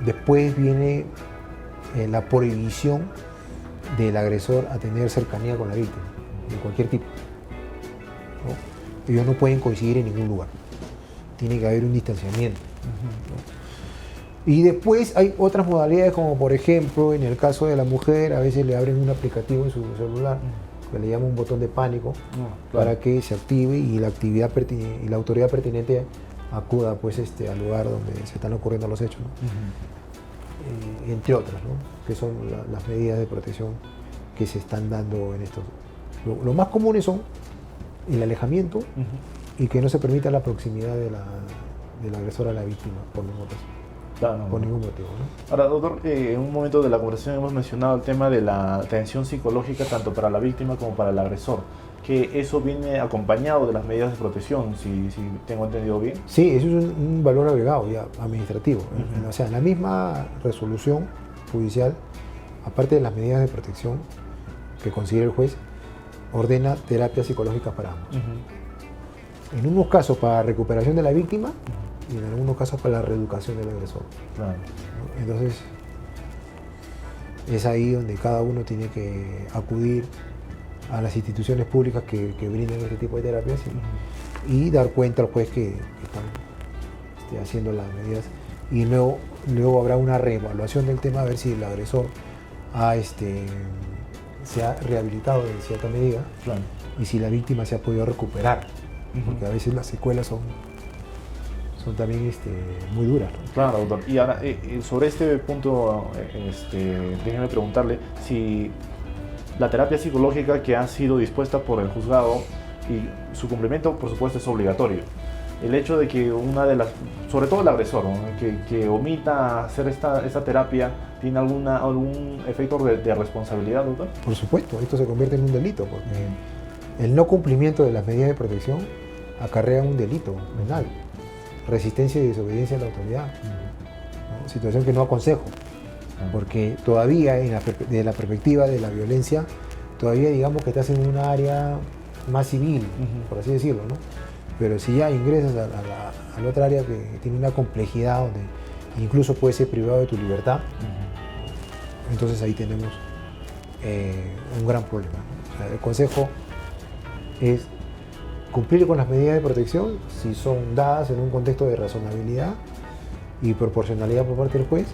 Después viene la prohibición del agresor a tener cercanía con la víctima, de cualquier tipo, ¿no? Ellos no pueden coincidir en ningún lugar, tiene que haber un distanciamiento, ¿no? Y después hay otras modalidades, como por ejemplo, en el caso de la mujer, a veces le abren un aplicativo en su celular que le llama un botón de pánico, Claro. para que se active y la actividad y la autoridad pertinente acuda pues al lugar donde se están ocurriendo los hechos, ¿no? Entre otras, ¿no? Que son las medidas de protección que se están dando en estos. Lo más comunes son el alejamiento y que no se permita la proximidad del agresor a la víctima por ningún motivo. Claro. Por ningún motivo, ¿no? Ahora, doctor, en un momento de la conversación hemos mencionado el tema de la atención psicológica tanto para la víctima como para el agresor, que eso viene acompañado de las medidas de protección, si tengo entendido bien. Sí, eso es un valor agregado ya administrativo. O sea, en la misma resolución judicial, aparte de las medidas de protección que considera el juez, ordena terapias psicológicas para ambos. En unos casos para recuperación de la víctima y en algunos casos para la reeducación del agresor, Claro. ¿no? Entonces, es ahí donde cada uno tiene que acudir a las instituciones públicas que brindan este tipo de terapias y dar cuenta al juez que están haciendo las medidas. Y luego habrá una reevaluación del tema, a ver si el agresor se ha rehabilitado en cierta medida, Claro. y si la víctima se ha podido recuperar, porque a veces las secuelas son también muy duras, ¿no? Claro, doctor. Y ahora, sobre este punto, déjeme preguntarle si la terapia psicológica que ha sido dispuesta por el juzgado y su cumplimiento, por supuesto, es obligatorio. El hecho de que sobre todo el agresor, ¿no? que omita hacer esta terapia, ¿tiene algún efecto de responsabilidad, doctor? Por supuesto, esto se convierte en un delito, porque el no cumplimiento de las medidas de protección acarrea un delito penal. Resistencia y desobediencia a la autoridad, ¿no? Situación que no aconsejo, porque todavía de la perspectiva de la violencia, todavía digamos que estás en una área más civil, por así decirlo, ¿no? Pero si ya ingresas a la otra área que tiene una complejidad donde incluso puedes ser privado de tu libertad, entonces ahí tenemos un gran problema, ¿no? O sea, el consejo es cumplir con las medidas de protección si son dadas en un contexto de razonabilidad y proporcionalidad por parte del juez,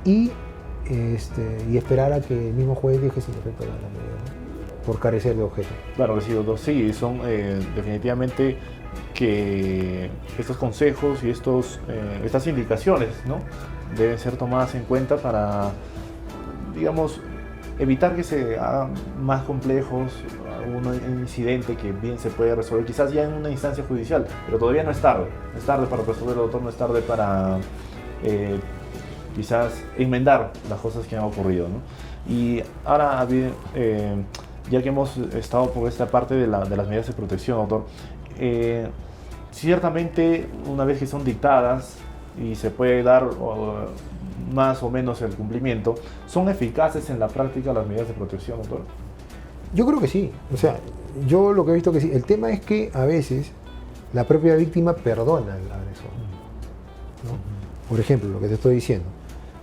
y esperar a que el mismo juez deje sin efecto la medida, ¿no? Por carecer de objeto. Claro que sí, doctor. Sí, son definitivamente que estos consejos y estas indicaciones, ¿no? Deben ser tomadas en cuenta para, digamos, evitar que se hagan más complejos un incidente que bien se puede resolver, quizás ya en una instancia judicial, pero todavía no es tarde. Es tarde para resolverlo, doctor, no es tarde para quizás enmendar las cosas que han ocurrido, ¿no? Y ahora, ya que hemos estado por esta parte de las medidas de protección, doctor, ciertamente una vez que son dictadas y se puede dar más o menos el cumplimiento, ¿son eficaces en la práctica las medidas de protección, doctor? Yo creo que sí, o sea, yo lo que he visto que sí. El tema es que a veces la propia víctima perdona al agresor, ¿no? Por ejemplo, lo que te estoy diciendo,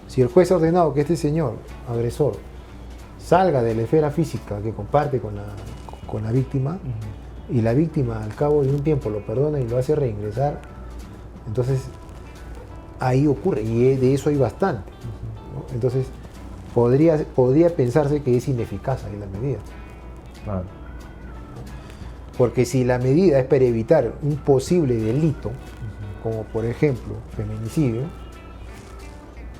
si el juez ha ordenado que este señor agresor salga de la esfera física que comparte con la víctima, y la víctima al cabo de un tiempo lo perdona y lo hace reingresar, entonces ahí ocurre, y de eso hay bastante, ¿no? Entonces, podría pensarse que es ineficaz ahí la medida. Claro. Porque si la medida es para evitar un posible delito, como por ejemplo feminicidio,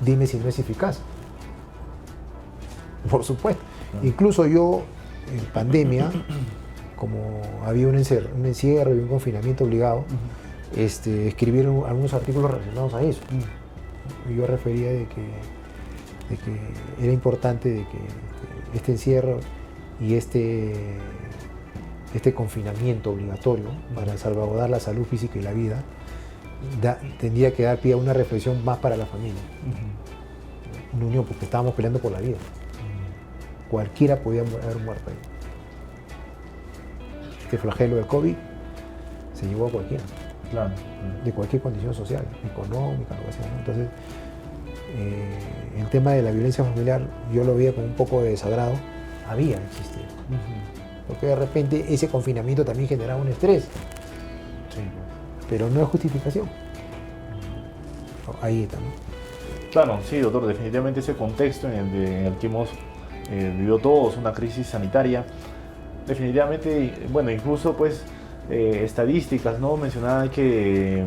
dime si no es eficaz. Por supuesto. Incluso yo, en pandemia, como había un encierro y un confinamiento obligado, escribí algunos artículos relacionados a eso. Y yo refería de que era importante de que este encierro y este confinamiento obligatorio para salvaguardar la salud física y la vida tendría que dar pie a una reflexión más para la familia. Una unión, porque estábamos peleando por la vida. Cualquiera podía haber muerto ahí. Este flagelo del COVID se llevó a cualquiera. Claro. De cualquier condición social, económica, lo que sea, ¿no? Entonces, el tema de la violencia familiar, yo lo veía con un poco de desagrado, había existido. Porque de repente ese confinamiento también generaba un estrés. Sí. Pero no es justificación. Ahí está, ¿no? Claro, sí, doctor, definitivamente ese contexto en el que hemos vivido todos, una crisis sanitaria, definitivamente, bueno, incluso pues estadísticas, ¿no? Mencionaban que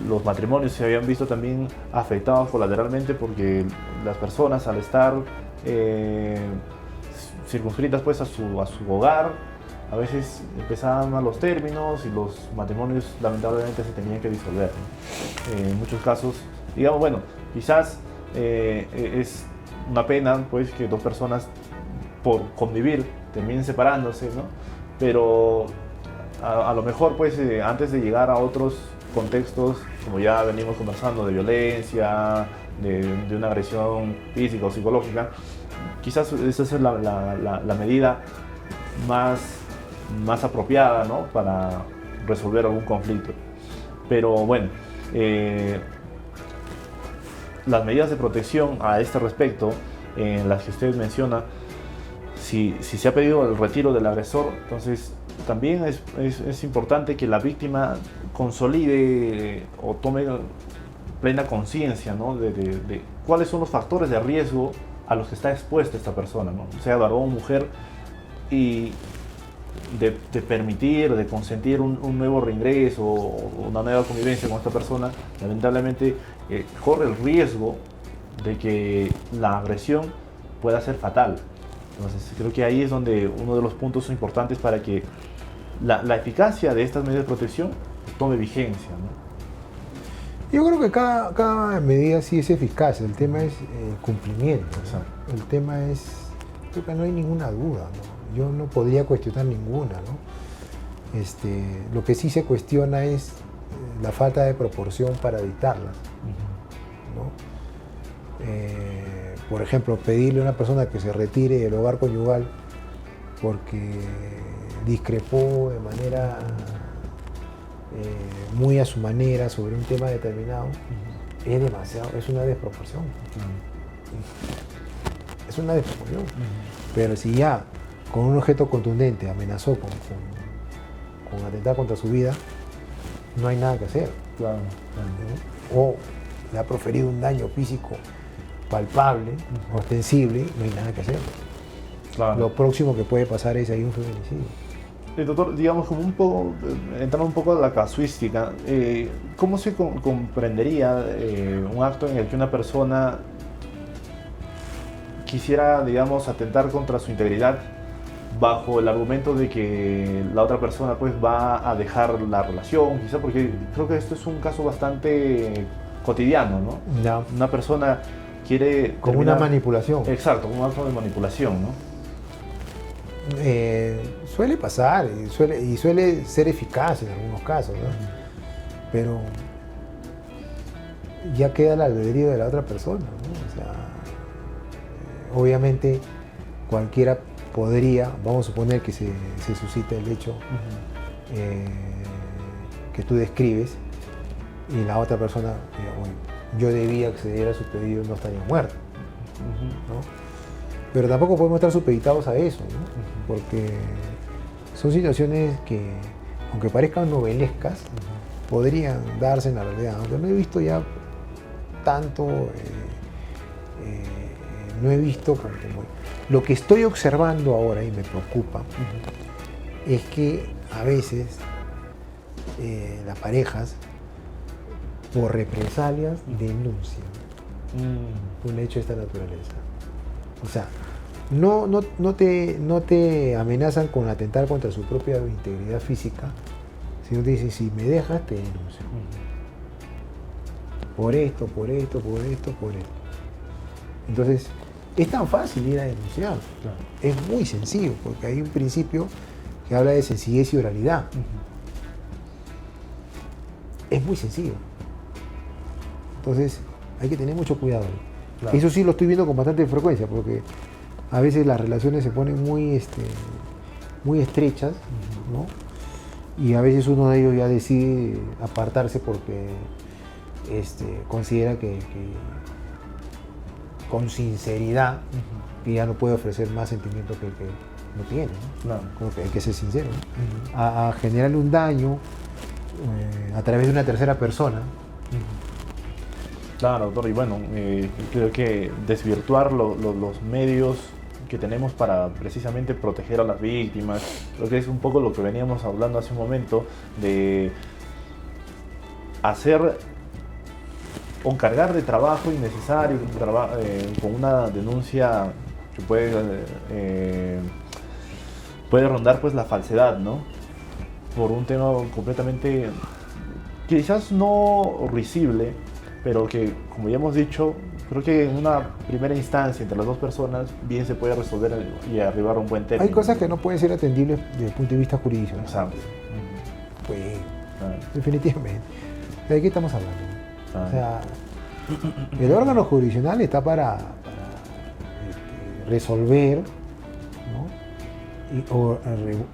los matrimonios se habían visto también afectados colateralmente porque las personas al estar circunscritas pues a su hogar, a veces empezaban malos términos y los matrimonios lamentablemente se tenían que disolver, ¿no? En muchos casos, digamos, bueno, quizás es una pena pues que dos personas por convivir terminen separándose, ¿no? Pero a lo mejor pues antes de llegar a otros contextos, como ya venimos conversando, de violencia, de una agresión física o psicológica, quizás esa es la medida más apropiada, ¿no? Para resolver algún conflicto. Pero bueno, las medidas de protección a este respecto, en las que usted menciona, si se ha pedido el retiro del agresor, entonces también es importante que la víctima consolide o tome plena conciencia, ¿no? de cuáles son los factores de riesgo a los que está expuesta esta persona, ¿no? Sea varón o mujer, y de permitir, de consentir un nuevo reingreso o una nueva convivencia con esta persona, lamentablemente corre el riesgo de que la agresión pueda ser fatal. Entonces creo que ahí es donde uno de los puntos importantes para que la eficacia de estas medidas de protección tome vigencia, ¿no? Yo creo que cada medida sí es eficaz, el tema es cumplimiento, ¿no? El tema es, creo que no hay ninguna duda, ¿no? Yo no podría cuestionar ninguna, ¿no? Lo que sí se cuestiona es la falta de proporción para dictarlas, ¿no? Por ejemplo, pedirle a una persona que se retire del hogar conyugal porque discrepó de manera muy a su manera sobre un tema determinado, es demasiado, es una desproporción. Es una desproporción. Pero si ya con un objeto contundente amenazó con atentar contra su vida, no hay nada que hacer. Claro. O le ha proferido un daño físico palpable, ostensible, no hay nada que hacer. Claro. Lo próximo que puede pasar es ahí un feminicidio. Doctor, digamos, como un poco, entrando un poco a la casuística, ¿cómo se comprendería un acto en el que una persona quisiera, digamos, atentar contra su integridad bajo el argumento de que la otra persona pues va a dejar la relación, quizá porque creo que esto es un caso bastante cotidiano, ¿no? No. Una persona quiere Como una manipulación. Exacto, como un acto de manipulación, ¿no? Suele pasar y suele ser eficaz en algunos casos, ¿no? Pero ya queda el albedrío de la otra persona, ¿no? O sea, obviamente cualquiera podría, vamos a suponer que se suscita el hecho que tú describes y la otra persona, bueno, yo debía acceder a su pedido, no estaría muerto, ¿no? Pero tampoco podemos estar supeditados a eso, ¿no? Porque son situaciones que, aunque parezcan novelescas, podrían darse en la realidad. Aunque no he visto ya tanto, no he visto lo que estoy observando ahora y me preocupa es que a veces las parejas por represalias denuncian un hecho de esta naturaleza. O sea, no te amenazan con atentar contra su propia integridad física, sino te dicen, si me dejas, te denuncio. Por esto. Entonces, es tan fácil ir a denunciar. Claro. Es muy sencillo, porque hay un principio que habla de sencillez y oralidad. Es muy sencillo. Entonces, hay que tener mucho cuidado. Claro. Eso sí lo estoy viendo con bastante frecuencia, porque a veces las relaciones se ponen muy estrechas, ¿no? Y a veces uno de ellos ya decide apartarse porque considera que con sinceridad que ya no puede ofrecer más sentimiento que el que no tiene, ¿no? Claro. Como que hay que ser sincero, ¿no? A generarle un daño a través de una tercera persona. Claro, doctor, y bueno, creo que desvirtuar los medios que tenemos para precisamente proteger a las víctimas, creo que es un poco lo que veníamos hablando hace un momento, de hacer o cargar de trabajo innecesario con una denuncia que puede rondar pues la falsedad, ¿no? Por un tema completamente, quizás no risible, pero que, como ya hemos dicho, creo que en una primera instancia entre las dos personas bien se puede resolver y arribar a un buen término. Hay cosas que no pueden ser atendibles desde el punto de vista jurídico, ¿no? Exacto. Pues, Claro. definitivamente. ¿De qué estamos hablando? Claro. O sea, el órgano jurisdiccional está para resolver, ¿no?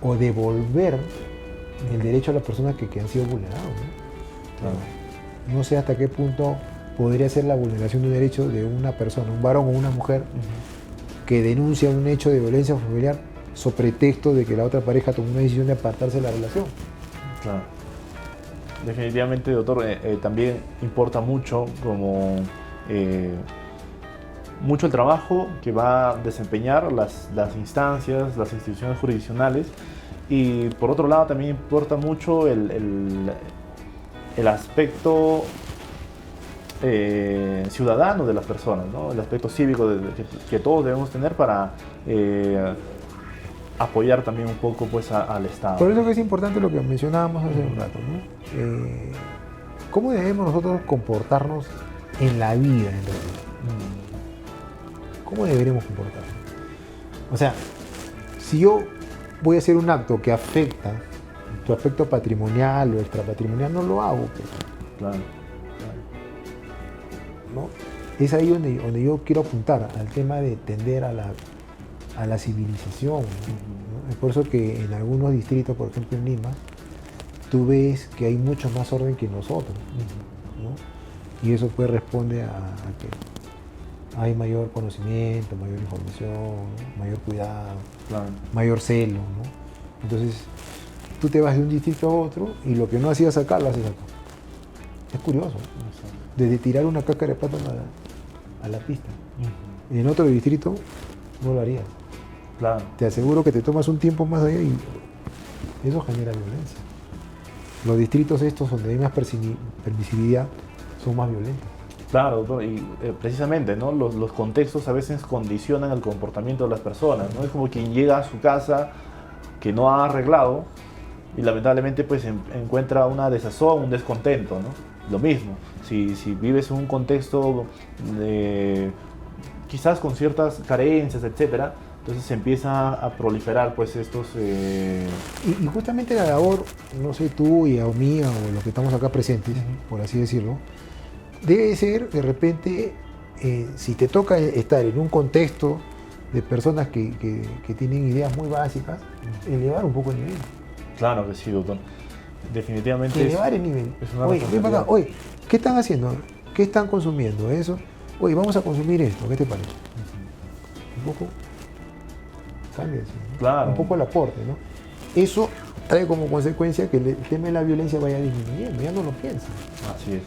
O devolver el derecho a las personas que han sido vulnerados, ¿no? Claro. No sé hasta qué punto podría ser la vulneración de un derecho de una persona, un varón o una mujer, que denuncia un hecho de violencia familiar sobre pretexto de que la otra pareja tomó una decisión de apartarse de la relación. Claro. Definitivamente, doctor, también importa mucho mucho el trabajo que va a desempeñar las instancias, las instituciones jurisdiccionales, y por otro lado también importa mucho el aspecto ciudadano de las personas, ¿no? El aspecto cívico que todos debemos tener para apoyar también un poco pues al Estado. Por eso que es importante lo que mencionábamos hace un rato, ¿no? ¿Cómo debemos nosotros comportarnos en la vida, en realidad? ¿Cómo deberemos comportarnos? O sea, si yo voy a hacer un acto que afecta tu aspecto patrimonial o extrapatrimonial, no lo hago, pues, Claro. ¿no? Es ahí donde yo quiero apuntar, al tema de tender a la civilización, ¿no? Es por eso que en algunos distritos, por ejemplo en Lima, tú ves que hay mucho más orden que nosotros, ¿no? Y eso pues responde a que hay mayor conocimiento, mayor información, ¿no? Mayor cuidado, Claro. mayor celo, ¿no? Entonces, tú te vas de un distrito a otro y lo que no hacías acá, lo haces acá. Es curioso. Desde tirar una cáscara de plátano a la pista. En otro distrito no lo harías. Claro. Te aseguro que te tomas un tiempo más allá y eso genera violencia. Los distritos estos donde hay más permisividad son más violentos. Claro, doctor, y precisamente, ¿no? Los contextos a veces condicionan el comportamiento de las personas, ¿no? Es como quien llega a su casa que no ha arreglado y lamentablemente pues encuentra una desazón, un descontento, ¿no? Lo mismo, si vives en un contexto quizás con ciertas carencias, etcétera, entonces se empieza a proliferar pues estos... Y justamente la labor, no sé, tú y a mí o los que estamos acá presentes, por así decirlo, debe ser de repente, si te toca estar en un contexto de personas que tienen ideas muy básicas, elevar un poco el nivel. Claro que sí, doctor. Definitivamente Elevar el nivel. es una Oye, ven para acá. responsabilidad. Oye, ¿qué están haciendo? ¿Qué están consumiendo? Eso. Oye, vamos a consumir esto. ¿Qué te parece? Un poco cambia, ¿no? Claro. Un poco el aporte, ¿no? Eso trae como consecuencia que el tema de la violencia vaya disminuyendo. Ya no lo piensan. Así es.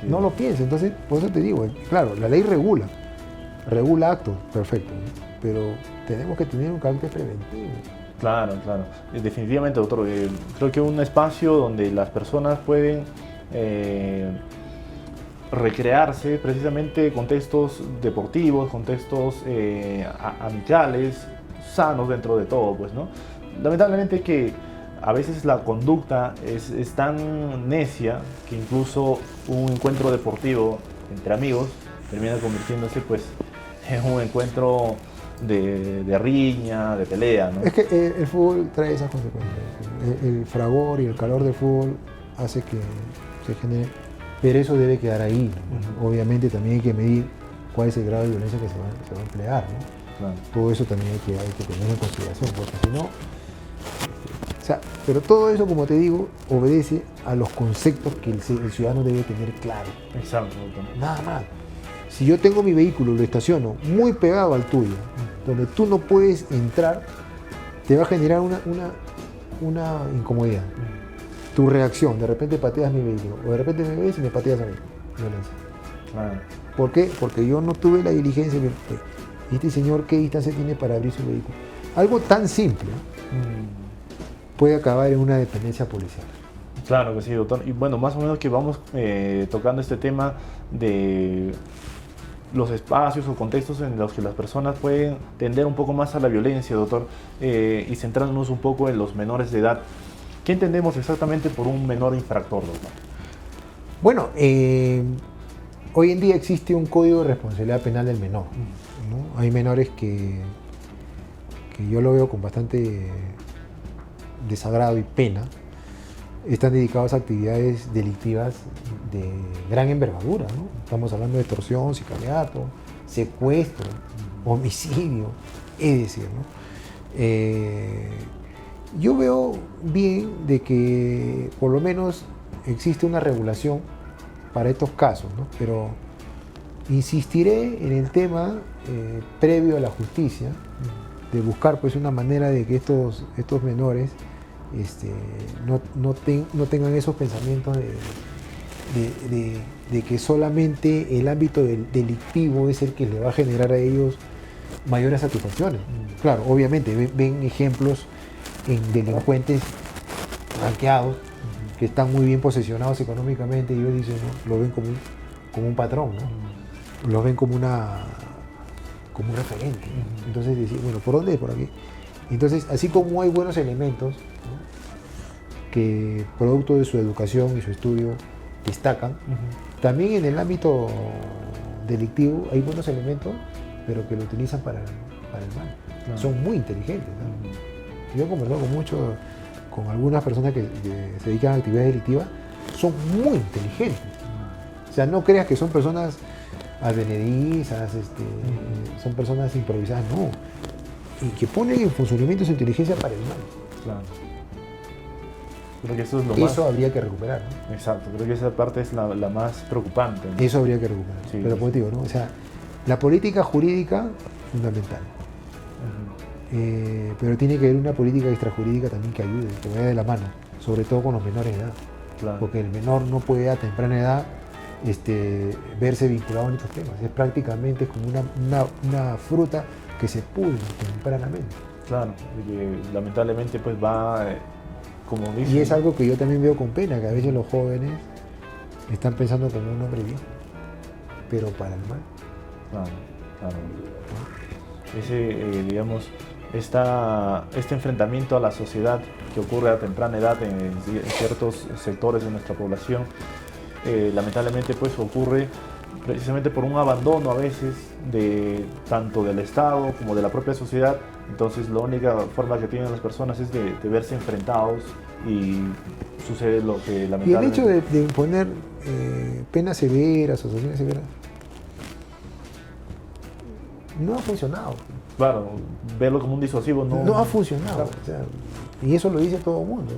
Sí. No lo piensa. Entonces, por eso te digo, claro, la ley regula actos, perfecto, ¿no? Pero tenemos que tener un carácter preventivo. Claro, claro. Definitivamente, doctor. Creo que un espacio donde las personas pueden recrearse precisamente contextos deportivos, contextos amicales, sanos dentro de todo, pues, ¿no? Lamentablemente que a veces la conducta es tan necia que incluso un encuentro deportivo entre amigos termina convirtiéndose, pues, en un encuentro de riña, de pelea, ¿no? Es que el fútbol trae esas consecuencias. El fragor y el calor del fútbol hace que se genere, pero eso debe quedar ahí, ¿no? Obviamente también hay que medir cuál es el grado de violencia que se va a emplear, ¿no? Claro. Todo eso también hay que tener en consideración, porque si no, o sea, pero todo eso, como te digo, obedece a los conceptos que el ciudadano debe tener claro. Exacto, doctor. Nada más. Si yo tengo mi vehículo, lo estaciono muy pegado al tuyo, donde tú no puedes entrar, te va a generar una incomodidad. Tu reacción, de repente pateas mi vehículo, o de repente me ves y me pateas a mí. Violencia. Claro. ¿Por qué? Porque yo no tuve la diligencia. ¿Y este señor qué distancia tiene para abrir su vehículo? Algo tan simple puede acabar en una dependencia policial. Claro que sí, doctor. Y bueno, más o menos que vamos tocando este tema de los espacios o contextos en los que las personas pueden tender un poco más a la violencia, doctor, y centrándonos un poco en los menores de edad. ¿Qué entendemos exactamente por un menor infractor, doctor? Bueno, hoy en día existe un código de responsabilidad penal del menor, ¿no? Hay menores que yo lo veo con bastante desagrado y pena. Están dedicados a actividades delictivas de gran envergadura, ¿no? Estamos hablando de extorsión, sicariato, secuestro, homicidio, es decir, ¿no? Yo veo bien de que por lo menos existe una regulación para estos casos, ¿no? Pero insistiré en el tema previo a la justicia, de buscar pues una manera de que estos menores no tengan esos pensamientos de que solamente el ámbito delictivo es el que le va a generar a ellos mayores satisfacciones. Claro, obviamente ven ejemplos en delincuentes ranqueados que están muy bien posesionados económicamente y ellos dicen, ¿no? Lo ven como un patrón, ¿no? Lo ven como un referente. Entonces decir, bueno, ¿por dónde es? Por aquí. Entonces, así como hay buenos elementos, ¿no? Que producto de su educación y su estudio destacan, también en el ámbito delictivo hay buenos elementos, pero que lo utilizan para el mal. Claro. Son muy inteligentes, ¿no? Yo he conversado con algunas personas que se dedican a actividades delictivas, son muy inteligentes. O sea, no creas que son personas advenedizas, son personas improvisadas, no. Y que ponen en funcionamiento su inteligencia para el mal. Claro. Creo que eso es lo más... Eso habría que recuperar, ¿no? Exacto, creo que esa parte es la más preocupante, ¿no? Eso habría que recuperar. Sí, pero como te digo, ¿no? O sea, la política jurídica, fundamental. Pero tiene que haber una política extrajurídica también que ayude, que vaya de la mano, sobre todo con los menores de edad. Claro. Porque el menor no puede a temprana edad verse vinculado en estos temas. Es prácticamente como una fruta que se pudre tempranamente. Claro, que lamentablemente pues va, como dicen... Y es algo que yo también veo con pena, que a veces los jóvenes están pensando como un hombre bien, pero para el mal. Claro, claro. Ese, digamos, este enfrentamiento a la sociedad que ocurre a temprana edad en ciertos sectores de nuestra población, lamentablemente pues ocurre precisamente por un abandono a veces tanto del Estado como de la propia sociedad. Entonces la única forma que tienen las personas es de verse enfrentados y sucede lo que lamentablemente... Y el hecho de imponer penas severas o sanciones severas no ha funcionado. Claro, verlo como un disuasivo no ha funcionado. Claro. O sea, y eso lo dice todo el mundo.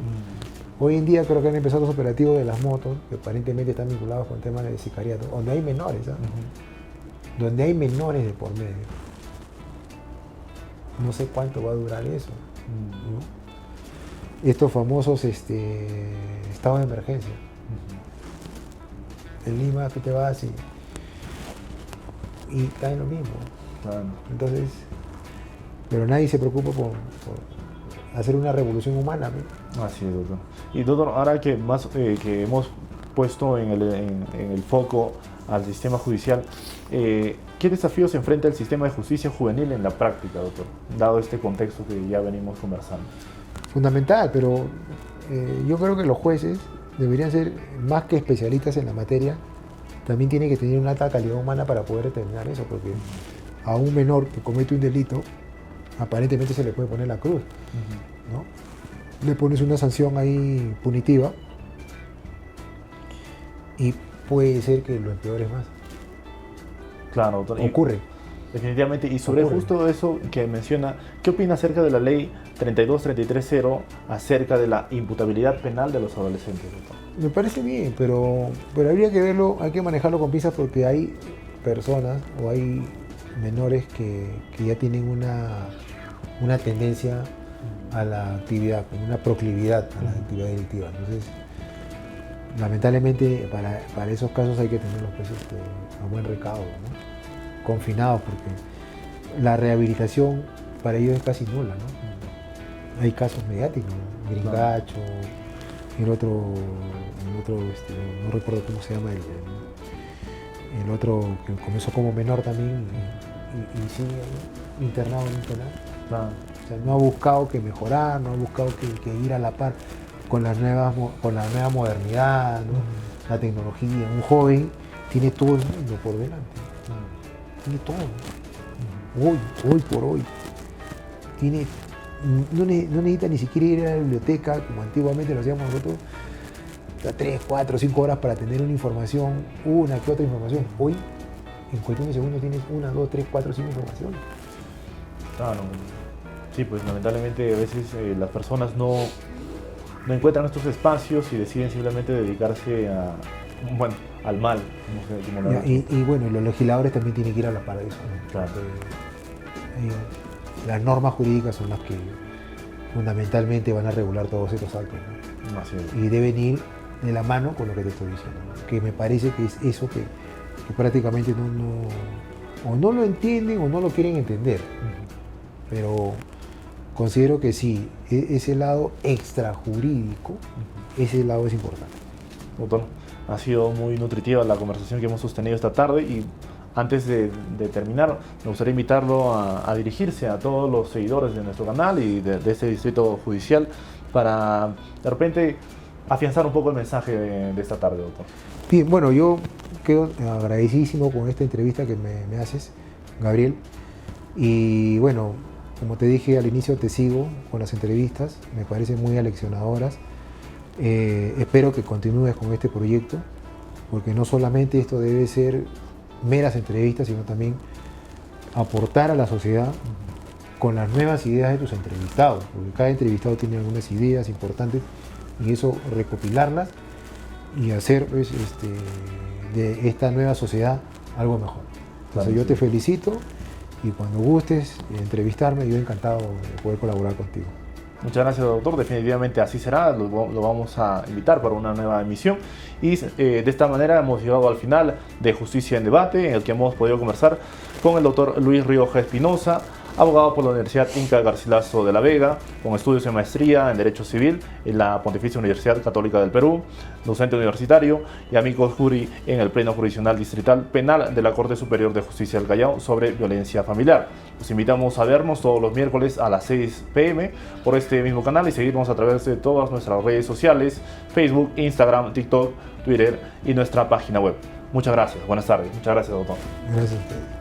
Hoy en día creo que han empezado los operativos de las motos, que aparentemente están vinculados con temas de sicariato, donde hay menores, ¿sabes? Donde hay menores de por medio. No sé cuánto va a durar eso, ¿no? Estos famosos estados de emergencia. en Lima que te vas y cae lo mismo. Claro. Entonces, pero nadie se preocupa por hacer una revolución humana, ¿no? Así es, doctor. Y doctor, ahora que más que hemos puesto en el foco al sistema judicial, ¿qué desafíos enfrenta el sistema de justicia juvenil en la práctica, doctor? Dado este contexto que ya venimos conversando. Fundamental, pero yo creo que los jueces deberían ser más que especialistas en la materia, también tienen que tener una alta calidad humana para poder determinar eso, porque a un menor que comete un delito, aparentemente se le puede poner la cruz, ¿no? Le pones una sanción ahí punitiva y puede ser que lo empeores más. Claro, doctor. Ocurre. Definitivamente. Y sobre Ocurre. justo eso que menciona, ¿qué opina acerca de la ley 32330 acerca de la imputabilidad penal de los adolescentes, doctor? Me parece bien, pero habría que verlo, hay que manejarlo con pinzas porque hay personas o hay menores que ya tienen una tendencia a la actividad, como una proclividad a la actividad delictiva. Entonces, lamentablemente para esos casos hay que tenerlos pues, a buen recaudo, ¿no? Confinados, porque la rehabilitación para ellos es casi nula, ¿no? Hay casos mediáticos, ¿no? Gringacho, el otro no recuerdo cómo se llama, el otro que comenzó como menor también y sigue, ¿no? Internado en un penal. Claro. O sea, no ha buscado que mejorar, no ha buscado que ir a la par con la nueva modernidad, ¿no? La tecnología. Un joven tiene todo el mundo por delante. Tiene todo. Hoy por hoy. No necesita ni siquiera ir a la biblioteca, como antiguamente lo hacíamos nosotros, 3, 4, 5 horas para tener una información, una que otra información. Hoy, en cuestión de segundos, tienes 1, 2, 3, 4, 5 informaciones. Claro. Sí, pues lamentablemente a veces las personas no encuentran estos espacios y deciden simplemente dedicarse al mal. Como lo Y bueno, los legisladores también tienen que ir a la par de eso, ¿no? Claro. Las normas jurídicas son las que fundamentalmente van a regular todos estos actos, ¿no? Así es. Y deben ir de la mano con lo que te estoy diciendo, ¿no? Que me parece que es eso que prácticamente o no lo entienden o no lo quieren entender. Pero considero que sí, ese lado extrajurídico, ese lado es importante. Doctor, ha sido muy nutritiva la conversación que hemos sostenido esta tarde y antes de terminar, me gustaría invitarlo a dirigirse a todos los seguidores de nuestro canal y de este distrito judicial para de repente afianzar un poco el mensaje de esta tarde, doctor. Bien, bueno, yo quedo agradecidísimo con esta entrevista que me haces, Gabriel. Y bueno, como te dije al inicio, te sigo con las entrevistas, me parecen muy aleccionadoras. Espero que continúes con este proyecto, porque no solamente esto debe ser meras entrevistas, sino también aportar a la sociedad con las nuevas ideas de tus entrevistados, porque cada entrevistado tiene algunas ideas importantes y eso recopilarlas y hacer pues, de esta nueva sociedad algo mejor. Entonces yo te felicito y cuando gustes entrevistarme, yo encantado de poder colaborar contigo. Muchas gracias, doctor. Definitivamente así será. Lo vamos a invitar para una nueva emisión. Y de esta manera hemos llegado al final de Justicia en Debate, en el que hemos podido conversar con el doctor Luis Rioja Espinosa, abogado por la Universidad Inca Garcilaso de la Vega, con estudios de maestría en Derecho Civil en la Pontificia Universidad Católica del Perú, docente universitario y amigo jury en el Pleno Jurisdiccional Distrital Penal de la Corte Superior de Justicia del Callao sobre violencia familiar. Los invitamos a vernos todos los miércoles a las 6 p.m. por este mismo canal y seguirnos a través de todas nuestras redes sociales, Facebook, Instagram, TikTok, Twitter y nuestra página web. Muchas gracias. Buenas tardes. Muchas gracias, doctor. Gracias a ustedes.